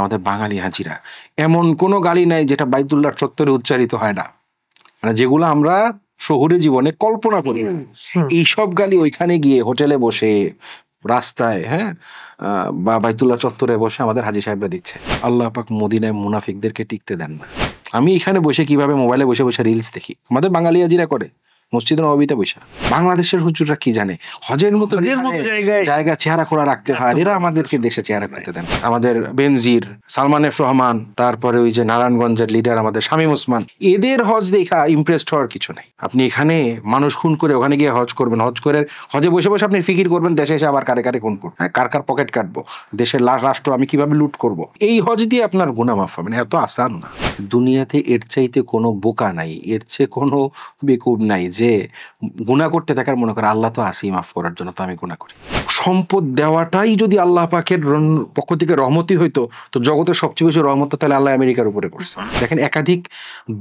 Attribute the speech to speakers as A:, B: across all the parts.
A: আমাদের বাঙালি হাজিরা, এমন কোনো গালি নাই যেটা বাইতুল্লাহর চত্বরে উচ্চারিত হয় না, মানে যেগুলো আমরা শহুরে জীবনে কল্পনা করি না, এইসব গালি ওইখানে গিয়ে হোটেলে বসে, রাস্তায়, হ্যাঁ, বা বাইতুল্লাহ চত্বরে বসে আমাদের হাজী সাহেবরা দিচ্ছে। আল্লাহ পাক মদিনায় মুনাফিকদেরকে টিকতে দেন না। আমি এখানে বসে কিভাবে মোবাইলে বসে বসে রিলস দেখি, আমাদের বাঙালি হাজিরা করে মসজিদের নববীতে বসা। বাংলাদেশের হুজুররা কি জানে, হজের মতো জায়গা চেহারা খোলা রাখতে হয়, এরা আমাদেরকে দেশে চেহারা করতে দেন। আমাদের বেনজির, সালমান এফ রহমান, তারপরে ওই যে নারায়ণগঞ্জের লিডার আমাদের শামীম ওসমান, এদের হজ দেখা ইমপ্রেসড হওয়ার কিছু নেই। আপনি এখানে মানুষ খুন করে ওখানে গিয়ে হজ করবেন, হজ করে হজে বসে বসে আপনি ফিকির করবেন দেশে এসে আবার কারে কারে খুন করবো, হ্যাঁ, কার কার পকেট কাটবো, দেশের রাষ্ট্র আমি কিভাবে লুট করব। এই হজ দিয়ে আপনার গুনাহ মাফ হবে না, এত আসান না। দুনিয়াতে এর চাইতে কোনো বোকা নাই, এর চেয়ে কোনো বেকুব নাই যে গুনাহ করতে থাকার মনে করে আল্লাহ তো আসি মাফ করার জন্য, তো আমি গুনাহ করি। সম্পদ দেওয়াটাই যদি আল্লাহ পাকের পক্ষ থেকে রহমতি হইতো, তো জগতের সবচেয়ে বেশি রহমত তাহলে আল্লাহ আমেরিকার উপরে করছে। দেখেন, একাধিক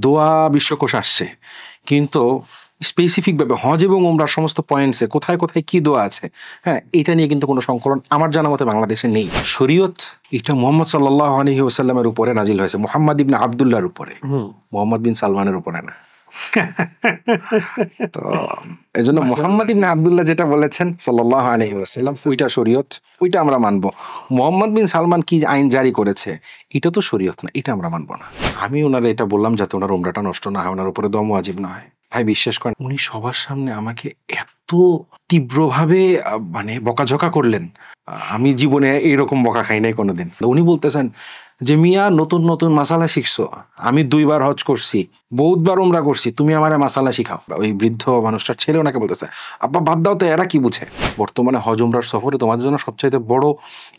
A: দোয়া বিশ্বকোষ আসছে, কিন্তু স্পেসিফিকভাবে হজ এবং উমরার সমস্ত পয়েন্টসে কোথায় কোথায় কি দোয়া আছে, হ্যাঁ, এটা নিয়ে কিন্তু কোনো সংকলন আমার জানা মতে বাংলাদেশে নেই। শরীয়ত এটা মুহাম্মদ সাল্লাল্লাহু আলাইহি ওয়াসাল্লামের উপরে নাজিল হয়েছে, মুহাম্মদ ইবনে আব্দুল্লাহর উপরে, মুহাম্মদ বিন সালমানের উপরে না। তো এই জন্য মুহাম্মদ ইবনে আব্দুল্লাহ যেটা বলেছেন সাল্লাল্লাহু আলাইহি ওয়াসাল্লাম, ওইটা শরীয়ত, ওইটা আমরা মানবো। মুহাম্মদ বিন সালমান কি আইন জারি করেছে, এটা তো শরীয়ত না, এটা আমরা মানবো না। আমি ওনারা এটা বললাম যাতে ওনার উমরাটা নষ্ট না হয়, ওনার উপরে দম ওয়াজিব না হয়। ভাই বিশ্বাস করেন, উনি সবার সামনে আমাকে এত তীব্রভাবে মানে বকাঝকা করলেন, আমি জীবনে এইরকম বকা খাই নাই কোনোদিন। উনি বলতেছেন যে মিয়া নতুন নতুন মাসালা শিখছো, আমি 2 বার হজ করছি, বহুতবার উমরা করছি, তুমি আমারে মাসালা শিখাও। ওই বৃদ্ধ মানুষটার ছেলে ওনাকে বলতেছে, আব্বা বাদ দাও তো, এরা কি বুঝে। বর্তমানে হজ উমরার সফরে তোমাদের জন্য সবচাইতে বড়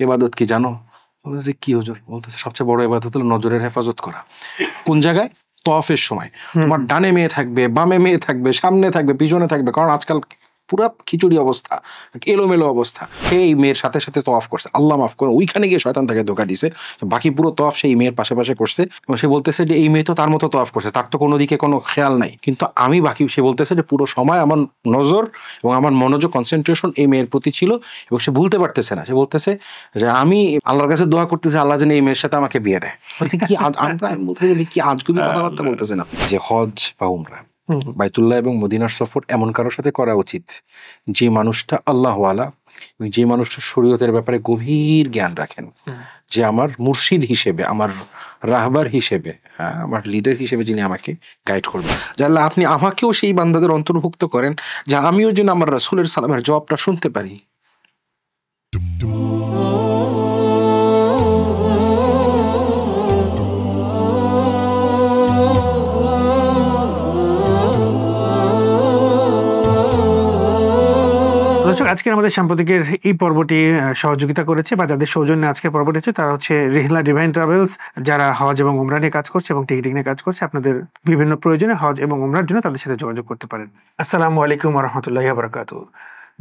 A: ইবাদত কি জানো? বলতেছে কি হুজুর? বলতেছে সবচেয়ে বড় ইবাদত হলো নজরের হেফাজত করা। কোন জায়গায়? তওয়াফের সময় তোমার ডানে মেয়ে থাকবে, বামে মেয়ে থাকবে, সামনে থাকবে, পিছনে থাকবে, কারণ আজকাল পুরা খিচুড়ি অবস্থা, এলোমেলো অবস্থা। এই মেয়ের সাথে সাথে তওয়াফ করছে, আল্লাহ মাফ করে, ওইখানে গিয়ে শয়তান তাকে ধোঁকা দিছে, বাকি পুরো তওয়াফ সেই মেয়ের পাশে পাশে করছে। এবং সে বলতেছে যে এই মেয়ে তো তার মতো তওয়াফ করছে, তার তো কোনো দিকে কোনো খেয়াল নাই, কিন্তু আমি বাকি, সে বলতেছে যে পুরো সময় আমার নজর এবং আমার মনোযোগ, কনসেন্ট্রেশন এই মেয়ের প্রতি ছিল, এবং সে ভুলতে পারতেছে না। সে বলতেছে যে আমি আল্লাহর কাছে দোয়া করতেছি আল্লাহ যেন এই মেয়ের সাথে আমাকে বিয়ে দেয়। কি আমরা বলতেছি কি আজগুবি কথাবার্তা বলতেছে না। যে হজ বা উমরা, বাইতুল্লাহ এবং মদিনার সফর এমন কারোর সাথে করা উচিত যে মানুষটা আল্লাহওয়ালা, যে মানুষটা শরীয়তের ব্যাপারে গভীর জ্ঞান রাখেন, যে আমার মুর্শিদ হিসেবে, আমার রাহবার হিসেবে, হ্যাঁ, আমার লিডার হিসেবে যিনি আমাকে গাইড করবেন। যে আল্লাহ আপনি আমাকেও সেই বান্দাদের অন্তর্ভুক্ত করেন, যা আমিও যেন আমার রাসূলের সালামের জবাবটা শুনতে পারি।
B: আজকের আমাদের সাম্প্রতিকের এই পর্বটি সহযোগিতা করেছে বা যাদের সৌজন্যে আজকের পর্বটি হচ্ছে তারা হচ্ছে রিহলা ডিভাইন ট্রাভেলস, যারা হজ এবং উমরা নিয়ে কাজ করছে এবং টিকিটিং নিয়ে কাজ করছে। আপনাদের বিভিন্ন প্রয়োজনে হজ এবং উমরার জন্য তাদের সাথে যোগাযোগ করতে পারেন। আসসালামু আলাইকুম ওয়া রাহমাতুল্লাহি ওয়া বারাকাতুহু।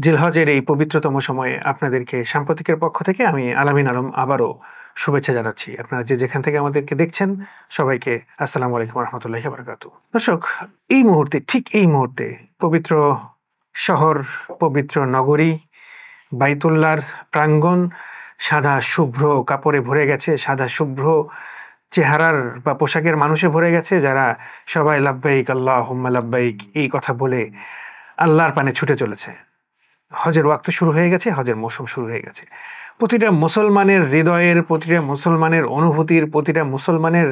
B: জিলহজের এই পবিত্রতম সময়ে আপনাদেরকে সাম্প্রতিকের পক্ষ থেকে আমি আলামিন আলম আবারও শুভেচ্ছা জানাচ্ছি। আপনারা যে যেখান থেকে আমাদেরকে দেখছেন সবাইকে আসসালামু আলাইকুম ওয়া রাহমাতুল্লাহি ওয়া বারাকাতুহু। দর্শক, এই মুহূর্তে, ঠিক এই মুহূর্তে পবিত্র শহর, পবিত্র নগরী বাইতুল্লাহর প্রাঙ্গণ সাদা শুভ্র কাপড়ে ভরে গেছে, সাদা শুভ্র চেহারার বা পোশাকের মানুষে ভরে গেছে, যারা সবাই লাব্বাইক আল্লাহুম্মা লাব্বাইক এই কথা বলে আল্লাহর পানে ছুটে চলেছে। হজের ওয়াক্ত শুরু হয়ে গেছে, হজের মৌসুম শুরু হয়ে গেছে। প্রতিটা মুসলমানের হৃদয়ের, প্রতিটা মুসলমানের অনুভূতির, প্রতিটা মুসলমানের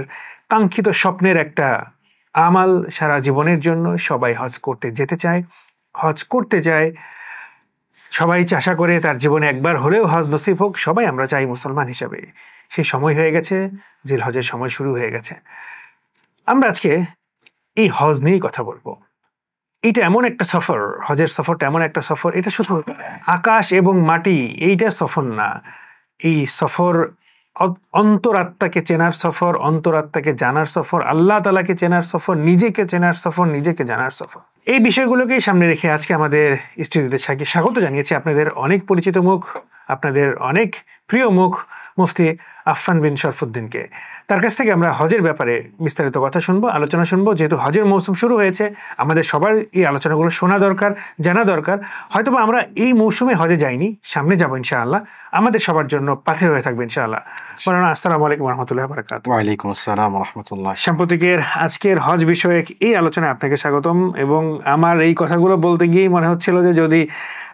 B: কাঙ্ক্ষিত স্বপ্নের একটা আমাল সারা জীবনের জন্য সবাই হজ করতে যেতে চায়, হজ করতে চায়। সবাই আশা করে তার জীবনে একবার হলেও হজ নসিব হোক, সবাই আমরা চাই মুসলমান হিসাবে। সেই সময় হয়ে গেছে, জিলহজের সময় শুরু হয়ে গেছে। আমরা আজকে এই হজ নিয়েই কথা বলবো। এটা এমন একটা সফর, হজের সফরটা এমন একটা সফর, এটা শুধু আকাশ এবং মাটি এইটা সফর না, এই সফর অন্তরাত্মাকে চেনার সফর, অন্তরাত্মাকে জানার সফর, আল্লাহ তাআলাকে চেনার সফর, নিজেকে চেনার সফর, নিজেকে জানার সফর। এই বিষয়গুলোকেই সামনে রেখে আজকে আমাদের স্টুডিওতে স্বাগত জানিয়েছি আপনাদের অনেক পরিচিত মুখ, আপনাদের অনেক প্রিয় মুখ মুফতি আফফান বিন শরফুদ্দিনকে। তার কাছ থেকে আমরা হজের ব্যাপারে বিস্তারিত কথা শুনবো, আলোচনা শুনবো। যেহেতু হজের মৌসুম শুরু হয়েছে, আমাদের সবার এই আলোচনাগুলো শোনা দরকার, জানা দরকার। হয়তোবা আমরা এই মৌসুমে হজে যাইনি, সামনে যাবো ইনশাআল্লাহ, আমাদের সবার জন্য পাথে হয়ে থাকবে ইনশাআল্লাহ। মাওলানা আসসালামু আলাইকুম ওয়া রাহমাতুল্লাহি ওয়া বারাকাতুহু।
A: ওয়া আলাইকুম আসসালাম ওয়া রাহমাতুল্লাহ।
B: সাম্প্রতিকের আজকের হজ বিষয়ক এই আলোচনায় আপনাকে স্বাগতম। এবং আমার এই কথাগুলো বলতে গিয়ে মনে হচ্ছিল যে যদি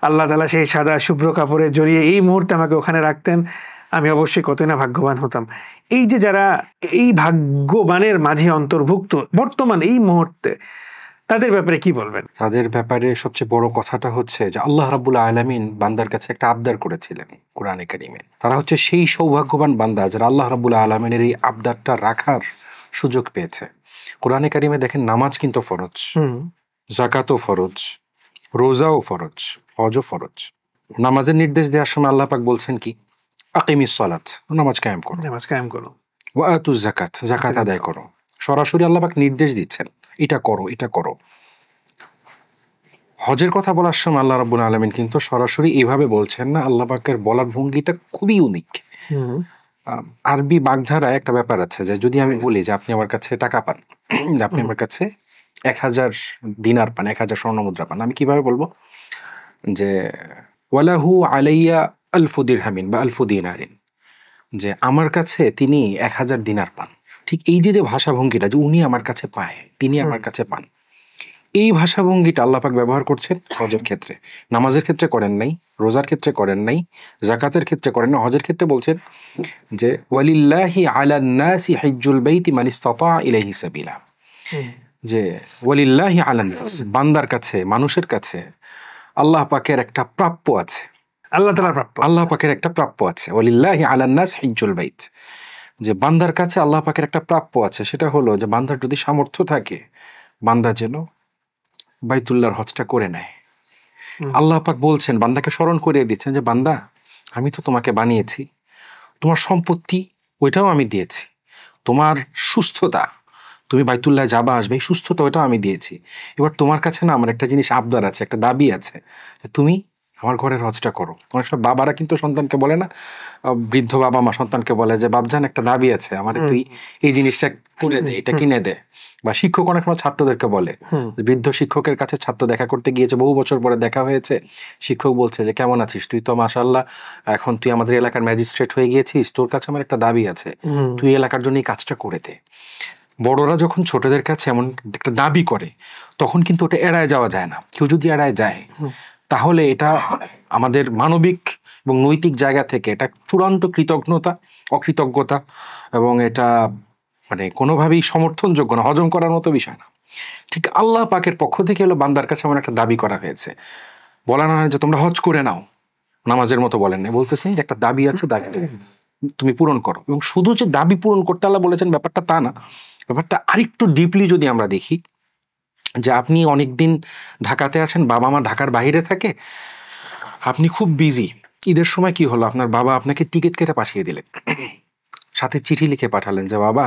B: আল্লাহ তাআলা সেই সাদা শুভ্র কাপড়ে জড়িয়ে এই মুহূর্তে আমাকে ওখানে রাখতেন, আমি অবশ্যই কতই না ভাগ্যবান হতাম। এই যে যারা এই ভাগ্যবানের মাঝে অন্তর্ভুক্ত বর্তমান এই মুহূর্তে, তাদের ব্যাপারে কি বলবেন?
A: তাদের ব্যাপারে সবচেয়ে বড় কথাটা হচ্ছে যে আল্লাহ রাব্বুল আলামিন বান্দার কাছে একটা আবদার করেছিলেন কোরআনে কারীমে। তারা হচ্ছে সেই সৌভাগ্যবান বান্দা যারা আল্লাহ রাব্বুল আলামিনের এই আবদারটা রাখার সুযোগ পেয়েছে। কোরআনে কারীমে দেখেন, নামাজ কিন্তু ফরজ, যাকাতও ফরজ, রোজাও ফরজ, হজও ফরজ। নামাজের নির্দেশ দেওয়ার সময় আল্লাহ পাক বলছেন কি? আকিমিস সালাত, নামাজ কায়েম করো।
B: নামাজ কায়েম করো।
A: ওয়া আতুজ যাকাত, যাকাত আদায় করো। সরাসরি আল্লাহ পাক নির্দেশ দিচ্ছেন, এটা করো, এটা করো। হজের কথা বলার সময় আল্লাহ রাব্বুল আলামিন কিন্তু সরাসরি এইভাবে বলছেন না। আল্লাহ পাকের বলার ভঙ্গিটা খুবই ইউনিক। আরবি বাগধারায় একটা ব্যাপার আছে যে যদি আমি বলি যে আপনি আমার কাছে টাকা পান, আপনি আমার কাছে 1000 দিনার পান, 1000 স্বর্ণমুদ্রা পান, আমি কিভাবে বলবো যে ওয়ালাহু আলাইয়া আলফু দিরহামিন বা আলফু দিনারিন, যে আমার কাছে তিনি 1000 দিনার পান। ঠিক এই যে ভাষাভঙ্গিটা যে উনি আমার কাছে পায়, তিনি আমার কাছে পান, এই ভাষাভঙ্গিটা আল্লাহ পাক ব্যবহার করছেন হজের ক্ষেত্রে। নামাজের ক্ষেত্রে করেন নাই, রোজার ক্ষেত্রে করেন নাই, যাকাতের ক্ষেত্রে করেন না। হজের ক্ষেত্রে বলছেন যে ওয়ালিল্লাহি আলান নাসি হিজ্জুল বাইতি মান ইসতাতা ইলাইহি সাবিলা, যে ওয়ালিল্লাহি আলান নাস, বান্দার কাছে, মানুষের কাছে আল্লাহ পাকের একটা প্রাপ্য আছে।
B: আল্লাহ তাআলার প্রাপ্য,
A: আল্লাহ পাকের একটা প্রাপ্য আছে। ওয়ালিল্লাহি আলান নাস হিজ্জুল বাইত, যে বান্দার কাছে আল্লাহ পাকের একটা প্রাপ্য আছে। সেটা হলো যে বান্দার যদি সামর্থ্য থাকে, বান্দা যেন বাইতুল্লাহর হজটা করে নেয়। আল্লাহ পাক বলছেন, বান্দাকে স্মরণ করিয়ে দিচ্ছেন যে বান্দা, আমি তো তোমাকে বানিয়েছি, তোমার সম্পত্তি ওইটাও আমি দিয়েছি, তোমার সুস্থতা, তুমি বাইতুল্লাহ যাবা আসবে, এই সুস্থতা ওইটাও আমি দিয়েছি। এবার তোমার কাছে না আমার একটা জিনিস আবদার আছে, একটা দাবি আছে, যে তুমি আমার ঘরের হজটা করো। অনেক সময় বাবারা কিন্তু সন্তানকে বলে না, বৃদ্ধ বাবা মা সন্তানকে বলে যে বাপজান একটা দাবি আছে আমার, তুই এই জিনিসটা করে দে, এটা কিনে দে। বা শিক্ষক অনেক সময় ছাত্রদেরকে বলে, বৃদ্ধ শিক্ষকের কাছে ছাত্র দেখা করতে গিয়েছে, বহু বছর পরে দেখা হয়েছে, শিক্ষক বলছে যে কেমন আছিস, তুই তো মাশাআল্লাহ এখন তুই আমাদের এলাকার ম্যাজিস্ট্রেট হয়ে গিয়েছিস, তোর কাছে আমার একটা দাবি আছে, তুই এলাকার জন্য এই কাজটা করে দে। বড়রা যখন ছোটদের কাছে এমন একটা দাবি করে, তখন কিন্তু ওটা এড়ায় যাওয়া যায় না। কেউ যদি এড়ায় যায়, তাহলে এটা আমাদের মানবিক এবং নৈতিক জায়গা থেকে এটা চূড়ান্ত অকৃতজ্ঞতা, এবং এটা মানে কোনোভাবেই সমর্থনযোগ্য না, হজম করার মতো বিষয় না। ঠিক আল্লাহ পাকের পক্ষ থেকে হলো বান্দার কাছে এমন একটা দাবি করা হয়েছে। বলা না যে তোমরা হজ করে নাও, নামাজের মতো বলেন না, বলতেছেন যে একটা দাবি আছে, দাবি তুমি পূরণ করো। এবং শুধু যে দাবি পূরণ করতে আল্লাহ বলেছেন ব্যাপারটা তা না, ব্যাপারটা আরেকটু ডিপলি যদি আমরা দেখি, যে আপনি অনেকদিন ঢাকাতে আছেন, বাবা মা ঢাকার বাইরে থাকে, আপনি খুব বিজি। ঈদের সময় কি হলো, আপনার বাবা আপনাকে টিকিট কেটে পাঠিয়ে দিলেন, সাথে চিঠি লিখে পাঠালেন যে বাবা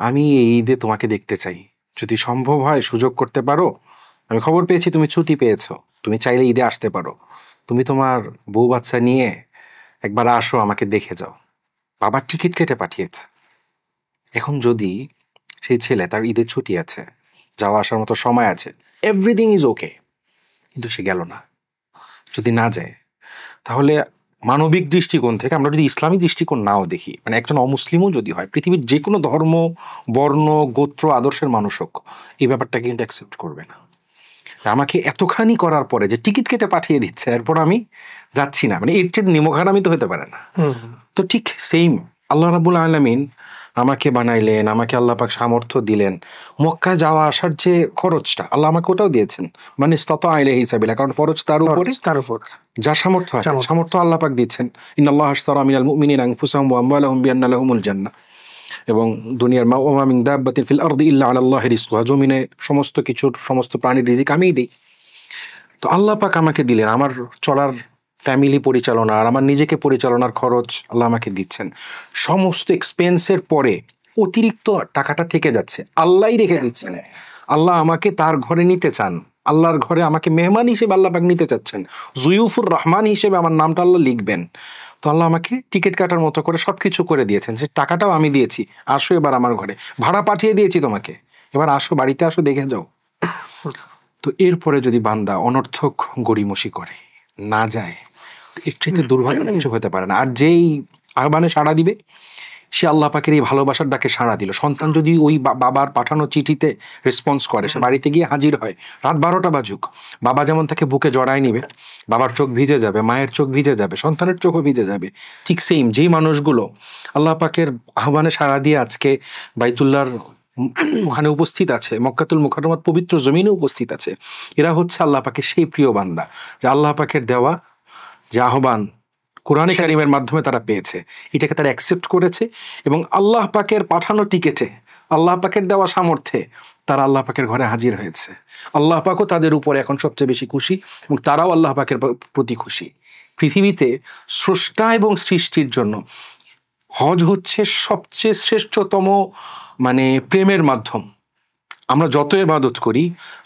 A: আমি এই ঈদে তোমাকে দেখতে চাই, যদি সম্ভব হয় সুযোগ করতে পারো, আমি খবর পেয়েছি তুমি ছুটি পেয়েছো, তুমি চাইলে ঈদে আসতে পারো, তুমি তোমার বউ বাচ্চা নিয়ে একবার আসো, আমাকে দেখে যাও। বাবা টিকিট কেটে পাঠিয়েছে। এখন যদি সেই ছেলে, তার ঈদের ছুটি আছে, যাওয়া আসার মতো সময় আছে, এভরিথিং ইজ ওকে, কিন্তু সে গেল না, যদি না যায়, তাহলে মানবিক দৃষ্টিকোণ থেকে আমরা যদি ইসলামী দৃষ্টিকোণ নাও দেখি, মানে একজন অমুসলিমও যদি হয়, পৃথিবীর যে কোনো ধর্ম, বর্ণ, গোত্র, আদর্শের মানুষ হোক, এই ব্যাপারটাকে কিন্তু অ্যাকসেপ্ট করবে না। আমাকে এতখানি করার পরে যে টিকিট কেটে পাঠিয়ে দিচ্ছে, এরপর আমি যাচ্ছি না, মানে এর চেয়ে নিমকহারামি তো হতে পারে না। তো ঠিক সেম আল্লাহ রাব্বুল আলামিন আমাকে বানাইলেন, আমাকে আল্লাহ পাক সামর্থ্য দিলেন, মক্কা যাওয়া আসার যে খরচটা আল্লাহ আমাকে ওটাও দিয়েছেন, মানে ইসতাতা ইলাইহি সাবিলা, কারণ ফরজ তার উপর যা সামর্থ্য আছে, সামর্থ্য আল্লাহ পাক দিচ্ছেন। ইন্নাল্লাহা আশতারা মিনাল মুমিনিনা আনফুসাহুম ওয়া আমওয়ালাহুম বিআন্না লাহুমুল জান্নাহ। এবং দুনিয়ার মা ওয়া মিন দাব্বাতিন ফিল আরদি ইল্লা আলাল্লাহি রিজকুহা, জমিনে সমস্ত কিছুর, সমস্ত প্রাণীর রিজিক আমিই দিই। তো আল্লাহ পাক আমাকে দিলেন, আমার চলার ফ্যামিলি পরিচালনা আর আমার নিজেকে পরিচালনার খরচ আল্লাহ আমাকে দিচ্ছেন। সমস্ত এক্সপেন্সের পরে অতিরিক্ত টাকাটা থেকে যাচ্ছে, আল্লাহই রেখে দিচ্ছেন। আল্লাহ আমাকে তার ঘরে নিতে চান, আল্লাহর ঘরে আমাকে মেহমান হিসেবে আল্লাহ পাক নিতে চাচ্ছেন, জুয়ুফুর রহমান হিসেবে আমার নামটা আল্লাহ লিখবেন। তো আল্লাহ আমাকে টিকিট কাটার মতো করে সবকিছু করে দিয়েছেন, সে টাকাটাও আমি দিয়েছি, আসো এবার আমার ঘরে, ভাড়া পাঠিয়ে দিয়েছি তোমাকে, এবার আসো, বাড়িতে আসো, দেখে যাও। তো এরপরে যদি বান্দা অনর্থক গড়িমসি করে না যায়, এর চাইতে দুর্ভাগ্য কিছু হতে পারে না। আর যেই আহ্বানে সাড়া দিবে, সে আল্লাহ পাকের এই ভালোবাসার ডাকে সাড়া দিল। সন্তান যদি ওই বাবার পাঠানো চিঠিতে রেসপন্স করে, সে বাড়িতে গিয়ে হাজির হয়, রাত 12টা বাজুক, বাবা যেমন তাকে বুকে জড়ায় নিবে, বাবার চোখ ভিজে যাবে, মায়ের চোখ ভিজে যাবে, সন্তানের চোখও ভিজে যাবে। ঠিক সেম যেই মানুষগুলো আল্লাহ পাকের আহ্বানে সাড়া দিয়ে আজকে বাইতুল্লাহর ওখানে উপস্থিত আছে, মক্কাতুল মুকাররমার পবিত্র জমিনে উপস্থিত আছে, এরা হচ্ছে আল্লাহ পাকের সেই প্রিয় বান্দা, যে আল্লাহ পাকের দেওয়া যে আহ্বান কোরআনে কারিমের মাধ্যমে তারা পেয়েছে, এটাকে তারা অ্যাকসেপ্ট করেছে, এবং আল্লাহ পাকের পাঠানো টিকেটে, আল্লাহ পাকের দেওয়া সামর্থ্যে তারা আল্লাহ পাকের ঘরে হাজির হয়েছে। আল্লাহ পাকও তাদের উপরে এখন সবচেয়ে বেশি খুশি, এবং তারাও আল্লাহ পাকের প্রতি খুশি। পৃথিবীতে স্রষ্টা এবং সৃষ্টির জন্য হজ হচ্ছে সবচেয়ে শ্রেষ্ঠতম প্রেমের মাধ্যম। আমরা যত ইবাদত করি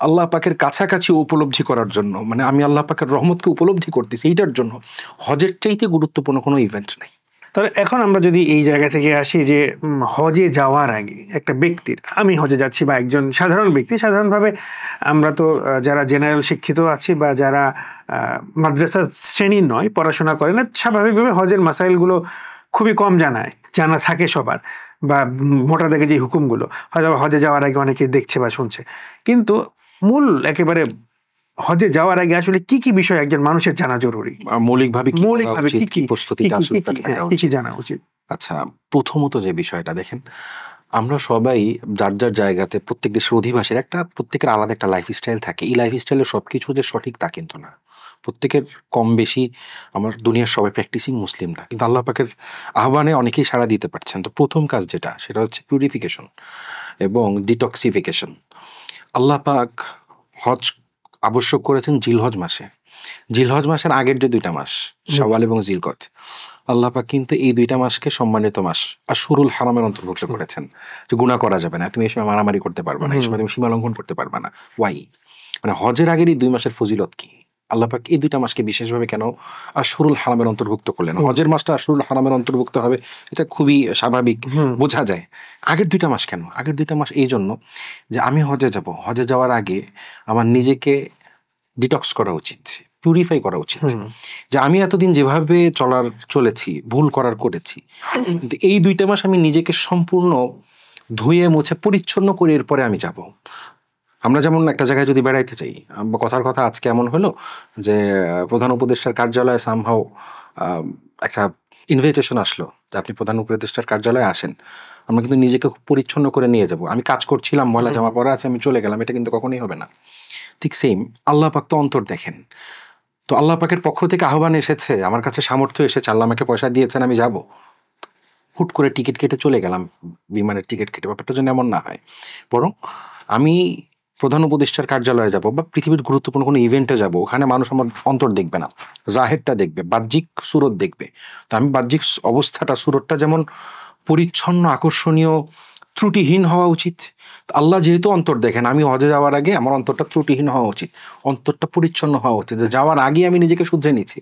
A: আল্লাহ পাকের কাছাকাছি উপলব্ধি করার জন্য, আমি আল্লাহ পাকের রহমতকে উপলব্ধি করতেছি, এইটার জন্য হজের চাইতে গুরুত্বপূর্ণ কোনো ইভেন্ট নেই।
B: তাহলে এখন আমরা যদি এই জায়গা থেকে আসি যে হজে যাওয়ার আগে একটা ব্যক্তির, আমি হজে যাচ্ছি বা একজন সাধারণ ব্যক্তি, সাধারণভাবে আমরা তো যারা জেনারেল শিক্ষিত আছি বা যারা মাদ্রাসা শ্রেণীর নয়, পড়াশোনা করে না, স্বাভাবিকভাবে হজের মাসাইলগুলো খুবই কম জানা থাকে সবার, বা মোটা দেখে যে হুকুমগুলো হয়তো হজে যাওয়ার আগে অনেকে দেখছে বা শুনছে। কিন্তু মূল একেবারে হজে যাওয়ার আগে আসলে কি কি বিষয় একজন মানুষের জানা জরুরি,
A: মৌলিকভাবে কি প্রস্তুতিটা
B: জানা উচিত?
A: আচ্ছা, প্রথমত যে বিষয়টা দেখেন, আমরা সবাই যার যার জায়গাতে, প্রত্যেক দেশের অধিবাসীর প্রত্যেকের আলাদা একটা লাইফস্টাইল থাকে। এই লাইফস্টাইলের সবকিছু যে সঠিক তা কিন্তু না। প্রত্যেকের কম বেশি, আমার দুনিয়ার সবাই প্র্যাকটিসিং মুসলিম না, কিন্তু আল্লাহ পাকের আহ্বানে অনেকেই সাড়া দিতে পারছেন। তো প্রথম কাজ যেটা, সেটা হচ্ছে পিউরিফিকেশন এবং ডিটক্সিফিকেশন। আল্লাহ পাক হজ আবশ্যক করেছেন জিলহজ মাসে। জিলহজ মাসের আগের যে 2টা মাস, শাওয়াল এবং জিলকদ, আল্লাহ পাক কিন্তু এই 2টা মাসকে সম্মানিত মাস আশহুরুল হারামের অন্তর্ভুক্ত করেছেন, যে গুনাহ করা যাবে না, তুমি এই সময় মারামারি করতে পারবে না, এই সময় তুমি সীমা লঙ্ঘন করতে পারবে না। ওয়াই? হজের আগের এই 2 মাসের ফজিলত কি? আল্লাহ পাক এই 2টা মাসকে বিশেষভাবে কেন আশহুরুল হারামের অন্তর্ভুক্ত করলেন? হজের মাসটা আশহুরুল হারামের অন্তর্ভুক্ত হবে, এটা খুবই স্বাভাবিক, বোঝা যায়। আগের 2টা মাস কেন? আগের 2টা মাস এই জন্য যে আমি হজে যাব, হজে যাওয়ার আগে আমার নিজেকে ডিটক্স করা উচিত, পিউরিফাই করা উচিত, যে আমি এতদিন যেভাবে চলেছি, ভুল করেছি, কিন্তু এই 2টা মাস আমি নিজেকে সম্পূর্ণ ধুয়ে মুছে পরিচ্ছন্ন করে এরপরে আমি যাব। আমরা যেমন একটা জায়গায় যদি বেড়াইতে চাই, কথার কথা আজকে এমন হলো যে প্রধান উপদেষ্টার কার্যালয়ে সামহাও একটা ইনভিটেশন আসলো যে আপনি প্রধান উপদেষ্টার কার্যালয়ে আসেন, আমরা কিন্তু নিজেকে খুব পরিচ্ছন্ন করে নিয়ে যাব। আমি কাজ করছিলাম, ময়লা জামা পরা আছে, আমি চলে গেলাম, এটা কিন্তু কখনোই হবে না। ঠিক সেম আল্লাহ পাক তো অন্তর দেখেন। তো আল্লাহ পাকের পক্ষ থেকে আহ্বান এসেছে, আমার কাছে সামর্থ্য এসেছে, আল্লাহ আমাকে পয়সা দিয়েছেন, আমি যাব, হুট করে টিকিট কেটে চলে গেলাম, বিমানের টিকিট কেটে, ব্যাপারটা যেন এমন না হয়। বরং আমি প্রধান উপদেষ্টার কার্যালয়ে যাব বা পৃথিবীর গুরুত্বপূর্ণ কোনো ইভেন্টে যাব, ওখানে মানুষ আমার অন্তর দেখবে না, জাহেরটা দেখবে, বাহ্যিক সুরত দেখবে। তো আমি বাহ্যিক অবস্থাটা, সুরতটা যেমন পরিচ্ছন্ন, আকর্ষণীয়, ত্রুটিহীন হওয়া উচিত। আল্লাহ যেহেতু অন্তর দেখেন, আমি হজে যাওয়ার আগে আমার অন্তরটা ত্রুটিহীন হওয়া উচিত, অন্তরটা পরিচ্ছন্ন হওয়া উচিত, যে যাওয়ার আগে আমি নিজেকে শুধরে নিচ্ছি,